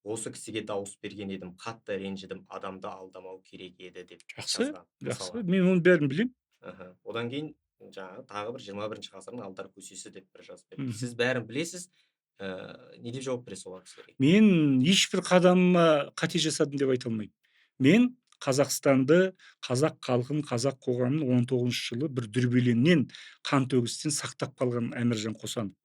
осы кісіге дауыс берген едім, қатты ренжідім, адамды алдамау керек еді деп жазған. Жақсы. Мен оның бәрін білем. Одан кейін жаңағы тағы бір 21 ғасырдың алдар көсесі деп бір жазып берді. Сіз бәрін білесіз, не деп жауап бересіз олар кісілерге? Мен ешбір қадамыма қате жасадым деп айта алмаймын. Мен Қазақстанды, қазақ халқын, қазақ қоғамын 19 жылы бір дүрбеленнен, қан төгістен сақтап қалған Әміржан Қосанов.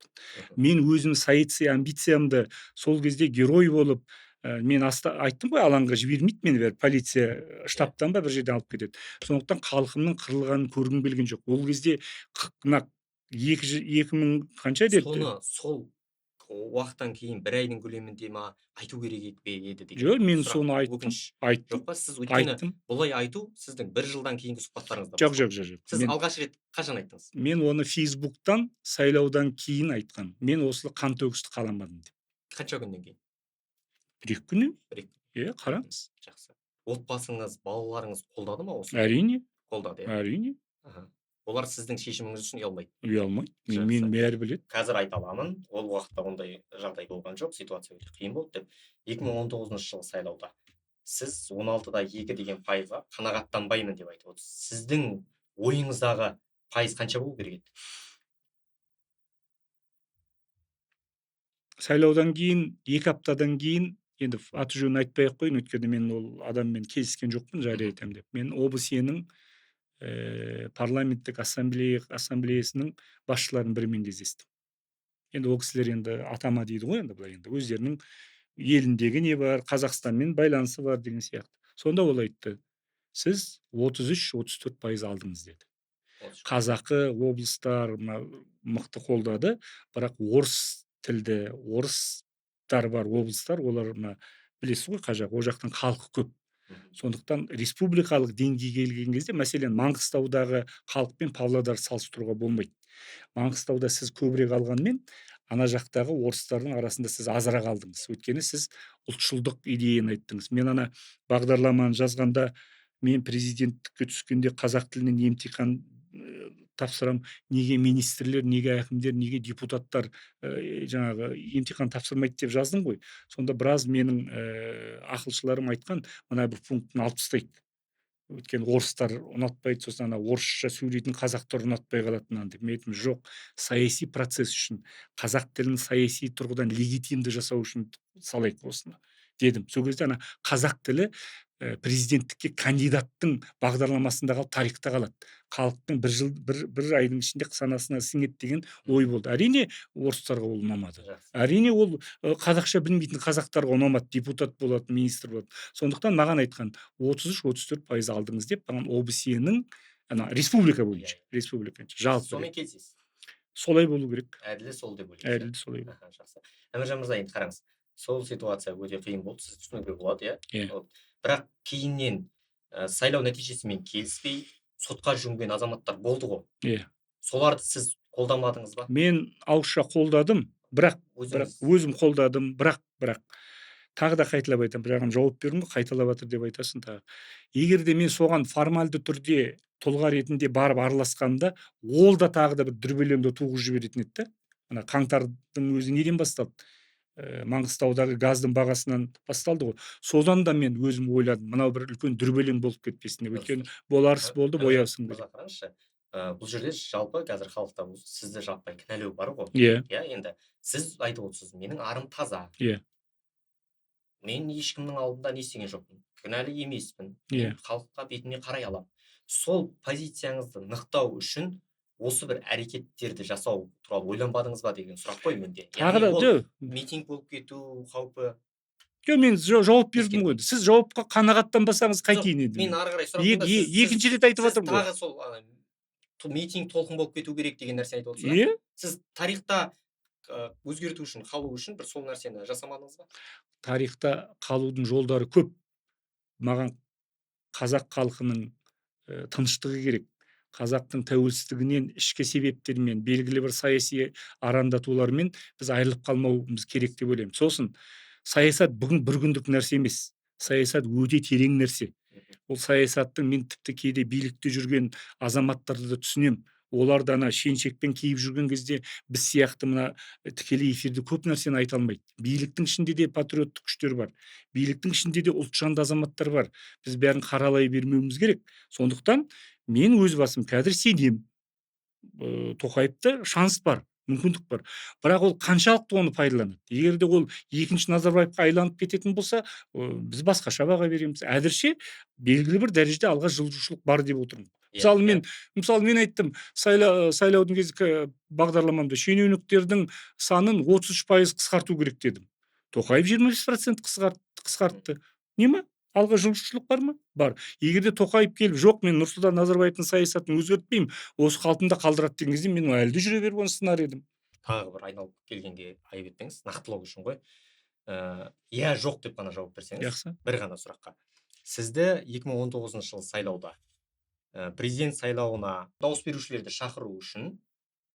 Мен өзім саяси амбициямды сол кезде герой болып, мен айттым ғой, алаңға жібермейді мені, бәрі полиция штабтан ба бір жерден алып кетеді. Сондықтан халқымның қырылғанын көргім келген жоқ. Ол кезде 2000 қанша деді? Сол уақыттан кейін бір айдың көлемінде ма айту керек еді деген. Жоқ, мен соны айттым. Жоқ па, сіз өйткені бұлай айту сіздің бір жылдан кейінгі сұхбаттарыңызда. Жоқ. Сіз алғаш рет қашан айттыңыз? Мен оны Фейсбуктан сайлаудан кейін айтқан. Мен осы қан төгісті қаламадым деп. Қанша күннен кейін? 1-2 күннен. Қараңыз. Жақсы. Отбасыңыз, балаларыңыз қолдады ма осы? Әрине. Қолдады, әрине. Олар сіздің шешіміңіз үшін ұялмайды. Ұялмайды. Мен бәрі біледі. Қазір айта аламын, ол уақытта ондай жағдай болған жоқ, ситуация өте қиын болды деп. 2019 жылы сайлауда сіз 16-да 2 деген пайызға қанағаттанбаймын деп айтып отырсыз. Сіздің ойыңыздағы пайыз қанша болу керек еді? Сайлаудан кейін 2 аптадан кейін енді аты жөнін айтпай ақ қояйын, өйткені мен ол адаммен келіскен жоқпын, жария айтамын деп. Мен ОБСЕ-нің парламенттік ассамблеясының басшыларының бірімен кездестім. Енді ол кісілер енді атама дейді ғой, енді былай енді өздерінің еліндегі не бар, Қазақстанмен байланысы бар деген сияқты. Сонда ол айтты, сіз 33-34% алдыңыз деді. Қазақы облыстар мықты қолдады, бірақ орыс тілді, орыстар бар облыстар, олар білесіз ғой, қай жақ, ол жақтың халқы көп. Сондықтан республикалық деңгейге келген кезде, мәселен, Маңғыстаудағы халық пен Павлодар салыстыруға болмайды. Маңғыстауда сіз көбірек алғанмен, ана жақтағы орыстардың арасында сіз азырақ алдыңыз. Өйткені сіз ұлтшылдық идеяны айттыңыз. Мен ана бағдарламаны жазғанда, мен президенттікке түскенде қазақ тілінен емтихан тапсырам, неге министрлер, неге әкімдер, неге депутаттар жаңағы емтихан тапсырмайды деп жаздым ғой. Сонда біраз менің ақылшыларым айтқан, мына бір пунктін алып тастайды. Өйткені орыстар ұнатпайды, сосын ана орысша сөйлейтін қазақтар ұнатпай қалатынын деп. Мен айттым, жоқ, саяси процесс үшін, қазақ тілін саяси тұрғыдан легитимді жасау үшін салайық осыны дедім. Сол кезде ана қазақ тілі президенттікке кандидаттың бағдарламасында қалып, тарихта қалады. Халықтың бір айдың ішінде санасына сіңеді деген ой болды. Әрине орыстарға ол ұнамады. Әрине ол қазақша білмейтін қазақтарға ұнамады, депутат болады, министр болады. Сондықтан маған айтқан 33-34% алдыңыз деп, маған ОБСЕ-нің республика бойынша, жалпы. Сонымен келісесіз. Солай болу керек. Әділі сол деп ойлайсыз. Әділі солай. Жақсы. Әміржан мырза, енді қараңыз. Сол ситуация өте қиын болды, сіз түсінуге болады, иә. Бірақ кейіннен сайлау нәтижесімен келіспей сотқа жүгінген азаматтар болды ғой. Иә. Соларды сіз қолдамадыңыз ба? Мен ауызша қолдадым, бірақ өзім қолдадым, бірақ тағы да қайталап айтамын, бірақ жауап бердім ғой, қайталап жатыр деп айтасың тағы. Егер де мен соған формальды түрде тұлға ретінде барып араласқанымда, ол да тағы да бір дүрбелеңді туғызып жіберетін еді да. Ана қаңтардың өзі неден басталды? Маңғыстаудағы газдың бағасынан басталды ғой. Содан да мен өзім ойладым, мынау бір үлкен дүрбелең болып кетпесін деп. Өйткені боларыс болды, боясың деп. Қараңызшы, бұл жерде жалпы қазір халықта сізді жаппай кінәлау бар ғой. Иә. Енді сіз айтып отырсыз, менің арым таза. Иә. Мен ешкімнің алдында не істеген жоқпын, кінәлі емеспін. Иә. Халыққа бетіне қарай аламын. Сол позицияңызды нықтау үшін осы бір әрекеттерді жасау туралы ойланбадыңыз ба деген сұрақ қой менде. Тағы да митинг болып кету қаупі. Жоқ, мен жауап бердім ғой. Сіз жауапқа қанағаттанбасаңыз қайтейін енді. Мен ары қарай сұрағанда екінші рет айтып жатырмын ғой. Тағы сол митинг толқын болып кету керек деген нәрсені айтып отырсыз. Иә. Сіз тарихта өзгерту үшін, қалу үшін бір сол нәрсені жасамадыңыз ба? Тарихта қалудың жолдары көп. Маған қазақ халқының тыныштығы керек. Қазақтың тәуелсіздігінен, ішкі себептермен, белгілі бір саяси арандатулармен біз айырылып қалмауымыз керек деп ойлаймын. Сосын саясат бүгін бір күндік нәрсе емес. Саясат өте терең нәрсе. Ол саясаттың, мен тіпті кейде билікте жүрген азаматтарды да түсінем. Олар да шен-шекпен киіп жүрген кезде біз сияқты мына тікелей эфирде көп нәрсені айта алмайды. Биліктің ішінде де патриоттық күштер бар. Биліктің ішінде де ұлтжанды азаматтар бар. Біз бәрін қаралай бермеуіміз керек. Сондықтан мен өз басым қазір сенем. Тоқаевта шанс бар, мүмкіндік бар. Бірақ ол қаншалықты оны пайдаланады? Егер де ол екінші Назарбаевқа айланып кететін болса, біз басқаша баға береміз. Әзірше белгілі бір дәрежеде алға жылжушылық бар деп отырмын. Мысалы мен айттым, сайлаудың кезі бағдарламамда шенеуніктердің санын 33% қысқарту керек дедім. Тоқаев 25% қысқартты. Не ма? Алға жылжушылық бар ма? Бар. Егер де Тоқаев келіп, жоқ, мен Нұрсұлтан Назарбаевтың саясатын өзгертпеймін, осы қалпында қалдырады деген кезде мен әлі де жүре беріп оны сынар едім. Тағы бір айналып келгенге айып етпеңіз, нақтылау үшін ғой. Иә, жоқ деп қана жауап берсеңіз. Жақсы. Бір ғана сұраққа. Сізді 2019 жылы сайлауда президент сайлауына дауыс берушілерді шақыру үшін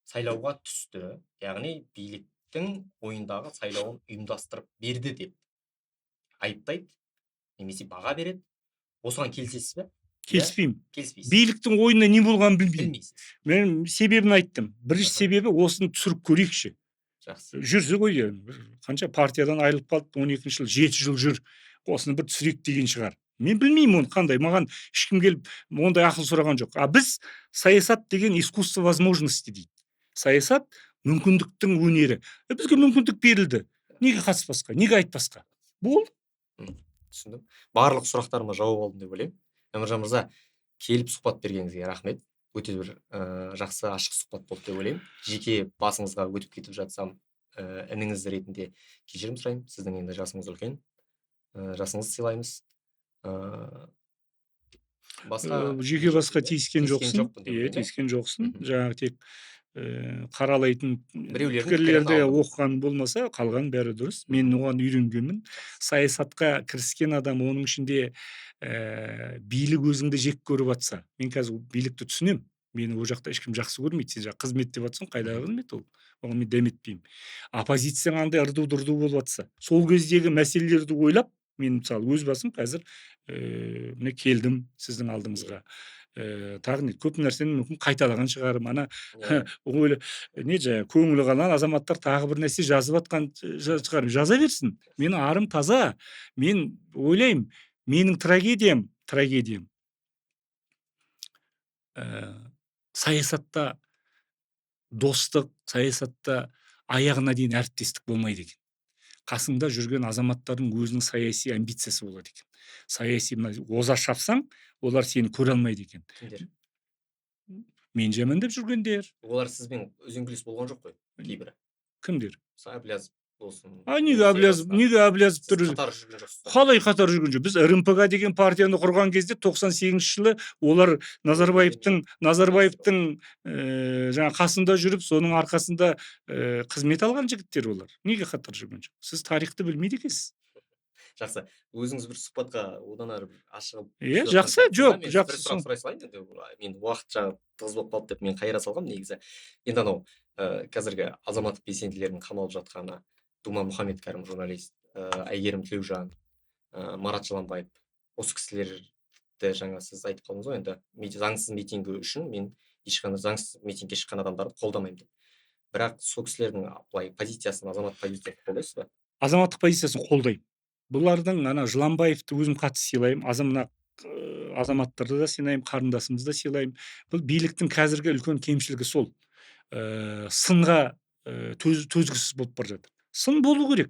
сайлауға түсті, яғни биліктің ойындағы сайлауын ұйымдастырып берді деп айыптайды, немесе баға береді. Осыған келісесіз бе? Келіспеймін. Келіспейсіз. Биліктің ойында не болғанын білмеймін. Білмейсіз. Мен себебін айттым. Бірінші себебі осыны түсіріп көрейікші. Жақсы. Жүрсе ғой, қанша партиядан айырылып қалды, 12 жыл, 7 жыл жүр. Осыны бір түсірейік деген шығар. Мен білмеймін оны қандай, маған ешкім келіп ондай ақыл сұраған жоқ. Біз саясат деген искусство возможности дейді. Саясат мүмкіндіктің өнері. Бізге мүмкіндік берілді. Неге қатыспасқа, неге айтпасқа? Болды. Түсіндім. Барлық сұрақтарыма жауап алдым деп ойлаймын. Әміржан мырза, келіп сұхбат бергеніңізге рахмет. Өте бір жақсы ашық сұхбат болды деп ойлаймын. Жеке басыңызға өтіп кетіп жатсам, ініңіз ретінде кешірім сұраймын. Сіздің енді жасыңыз үлкен. Жасыңызды сыйлаймыз. Жеке басқа тиіскен жоқсың. жоқпын деп ойлаймын, Тиіскен жоқсың. Мгм. Жаңағы тек қаралайтын Біреулердің пікірлерді пікірін алдым. оқыған болмаса, қалған бәрі дұрыс. Мен оған үйренгенмін. Саясатқа кіріскен адам, оның ішінде билік өзіңді жек көріп жатса, мен қазір билікті түсінемін. Мені ол жақта ешкім жақсы көрмейді. Сен жаңа қызмет деп жатсың, қайдағы қызмет ол? Оған мен дәметпеймін. Оппозиция қандай ырду-дырду болып жатса, сол кездегі мәселелерді ойлап, мен мысалы өз басым қазір міне келдім сіздің алдыңызға. Тағы не көп нәрсені мүмкін қайталаған шығармын. Ана ойлы не жаңағы көңілі қалған азаматтар тағы бір нәрсе жазып жатқан шығар. Жаза берсін. Менің арым таза. Мен ойлаймын, менің трагедиям саясатта достық, саясатта аяғына дейін әріптестік болмайды екен. Қасыңда жүрген азаматтардың өзінің саяси амбициясы болады екен. Саяси оза шапсаң, олар сені көре алмайды екен. Кімдер? Мен жамандап жүргендер. Олар сізбен үзеңгілес болған жоқ қой, кейбірі. Кімдер? Әблязов болсын. Неге Әблязов Сіз қатар жүрген жоқсыз. Қалай қатар жүрген жоқ? Біз РМПК деген партияны құрған кезде 98 жылы олар Назарбаевтың жаңа қасында жүріп, соның арқасында қызмет алған жігіттер олар. Неге қатар жүрген жоқ? Сіз тарихты білмейді екенсіз. Жақсы. Өзіңіз бір сұхбатқа одан әрі ашығып. Жақсы, жоқ, Бір жақсы. сұрақ сұрай салайын енді. Мен уақыт жағы тығыз болып қалды деп мен қайыра салғам негізі. Енді анау қазіргі азаматтық белсенділердің қамалып жатқаны, Дума Мұхаммедкәрім журналист, Әйгерім Тілеужан, Марат Жыланбаев, осы кісілерді жаңа сіз айтып қалдыңыз ғой, енді заңсыз митингі үшін мен ешқандай заңсыз митингке шыққан адамдарды қолдамаймын деп. Бірақ сол кісілердің былай позициясын, азаматтық позициясын қолдайсыз ба? Азаматтық позициясын қолдаймын. Бұлардың ана Жыланбаевты өзім қатты сыйлаймын. Азаматтарды да сыйлаймын, қарындасымызды да сыйлаймын. Бұл биліктің қазіргі үлкен кемшілігі сол. Сынға төзгісіз болып бара жатыр. Сын болу керек.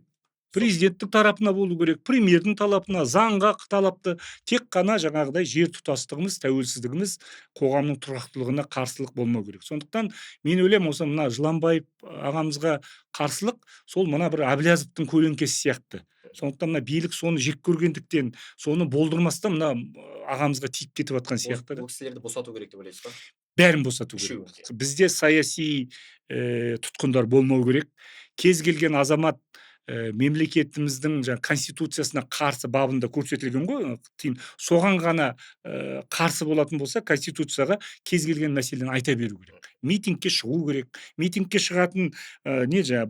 Президенттің тарапына болу керек, премьердің талапына, заңға талапты. Тек қана жаңағыдай жер тұтастығымыз, тәуелсіздігіміз, қоғамның тұрақтылығына қарсылық болмау керек. Сондықтан мен ойлаймын, осы мына Жыланбаев ағамызға қарсылық сол мына бір Әблязовтың көлеңкесі сияқты. Сондықтан мына билік соны жек көргендіктен, соны болдырмастан мына ағамызға тиіп кетіп жатқан сияқты. Бұл кісілерді босату керек деп ойлайсыз ба? Бәрін босату керек. Бізде саяси тұтқындар болмау керек. Кез келген азамат мемлекетіміздің конституциясына қарсы бабында көрсетілген ғой, соған ғана қарсы болатын болса, конституцияға кез келген мәселені айта беру керек. Митингке шығу керек. Митингке шығатын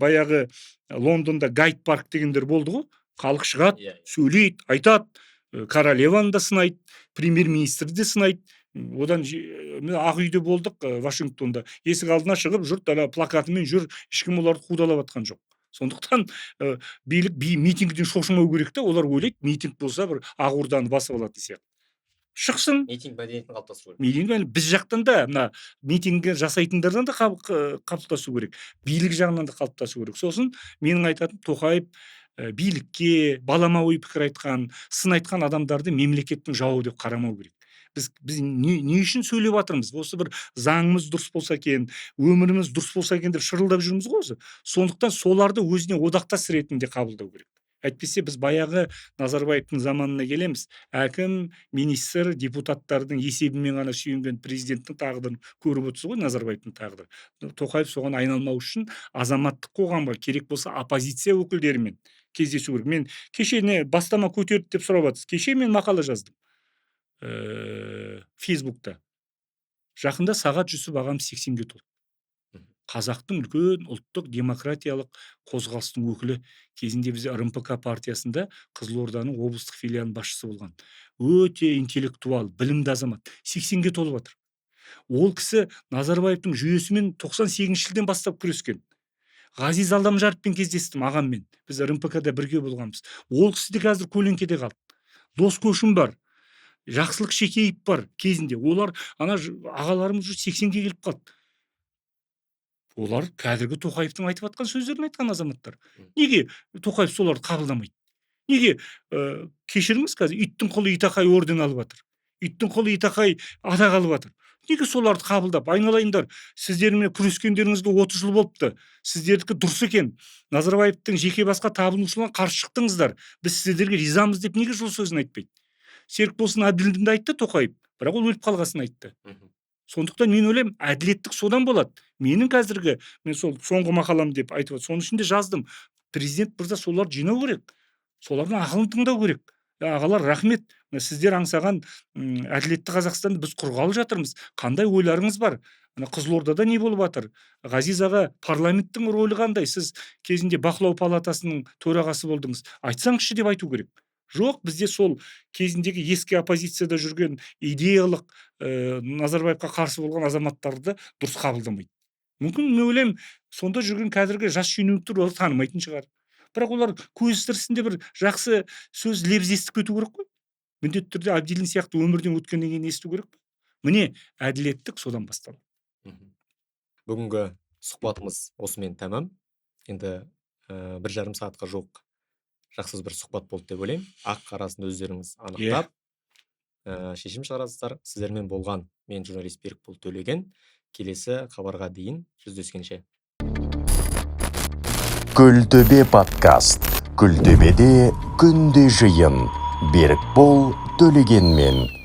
баяғы Лондонда Гайд парк дегендер болды ғой. Халық шығады, сөйлейді, айтады, королеваны да сынайды, премьер-министрді де сынайды. Одан Ақ үйде болдық, Вашингтонда. Есік алдына шығып, жұрт плакатымен жүр, ешкім оларды қудалап жатқан жоқ. Сондықтан билік митингіден шошымау керек те, олар ойлайды, митинг болса бір Ақ Орданы басып алатын сияқты. Шықсын. Митинг мәдениетін қалыптастыру керек. Митинг біз жақтан да, мына митинг жасайтындардан да қалыптасу керек. Билік жағынан да қалыптасу керек. Сосын менің айтатым, Тоқаев билікке балама ой пікір айтқан, сын айтқан адамдарды мемлекеттің жауы деп қарамау керек. Біз не үшін сөйлеп жатырмыз? Осы бір заңымыз дұрыс болса екен, өміріміз дұрыс болса екен деп шырылдап жүрміз ғой осы. Сондықтан соларды өзіне одақтас ретінде қабылдау керек. Әйтпесе біз баяғы Назарбаевтың заманына келеміз. Әкім, министр, депутаттардың есебімен ғана сүйенген президенттің тағдырын көріп отырсыз ғой, Назарбаевтың тағдыры. Тоқаев соған айналмау үшін азаматтық қоғамға, керек болса оппозиция өкілдерімен кездесу керек. Мен кеше бастама көтерді деп сұрап жатсыз. Кеше мен мақала жаздым Фейсбукта. Жақында Сағат Жүсіп ағам 80-ге толды. Қазақтың үлкен ұлттық демократиялық қозғалыстың өкілі, кезінде бізде РМПК партиясында Қызылорданың облыстық филиалының басшысы болған. Өте интеллектуал, білімді азамат. 80-ге толып жатыр. Ол кісі Назарбаевтың жүйесімен 98 жылдан бастап күрескен. Ғазиз Алдамжаровпен кездестім, ағаммен. Біз РМПК-да бірге болғанбыз. Ол кісі де қазір көлеңкеде қалды. Дос көшім бар. Жақсылық Шекеев бар кезінде. Олар ағаларымыз 80-ге келіп қалды. Олар қазіргі Тоқаевтың айтып жатқан сөздерін айтқан азаматтар. Мгм. Неге Тоқаев соларды қабылдамайды? Неге кешіріңіз, қазір иттің құлы Итақай орден алып жатыр. Иттің құлы Итақай атақ алып жатыр. Неге соларды қабылдап, айналайындар, сіздермен күрескендеріңізге 30 жыл болыпты. Сіздердікі дұрыс екен. Назарбаевтың жеке басқа табынушылығына қарсы шықтыңыздар. Біз сіздерге ризамыз деп неге жол сөзін айтпайды? Серікболсын әділдігін айтты Тоқаев, бірақ ол өліп қалғасын айтты. Мгм. Сондықтан мен ойлаймын, әділеттік содан болады. Менің қазіргі, мен сол соңғы мақалам деп айтып соның ішінде жаздым. Президент мырза соларды жинау керек. Солардың ақылын тыңдау керек. Ағалар, рахмет. Сіздер аңсаған әділетті Қазақстанды біз құрғалы жатырмыз. Қандай ойларыңыз бар? Қызылордада не болып жатыр? Ғазиз аға, парламенттің рөлі қандай? Сіз кезінде бақылау палатасының төрағасы болдыңыз. Айтсаңызшы деп айту керек. Жоқ, бізде сол кезіндегі ескі оппозицияда жүрген идеялық Назарбаевқа қарсы болған азаматтарды дұрыс қабылдамайды. Мүмкін мен ойлаймын, сонда жүрген қазіргі жас шенеуніктер олар танымайтын шығар. Бірақ олар көз тірісінде бір жақсы сөз лебіз естіп кету керек қой. Міндетті түрде Абдилин сияқты өмірден өткеннен кейін есту керек пе? Міне, әділеттік содан басталады. Мгм. Бүгінгі сұхбатымыз осымен тәмам. Енді 1,5 сағатқа жуық жақсы бір сұхбат болды деп ойлаймын. Ақ қарасын өздеріңіз анықтап шешім шығарасыздар. Сіздермен болған мен журналист Берікбол Төлеген. Келесі хабарға дейін жүздескенше. Күлтөбе подкаст. Күлтөбеде күнде жиын. Берікбол Төлегенмен.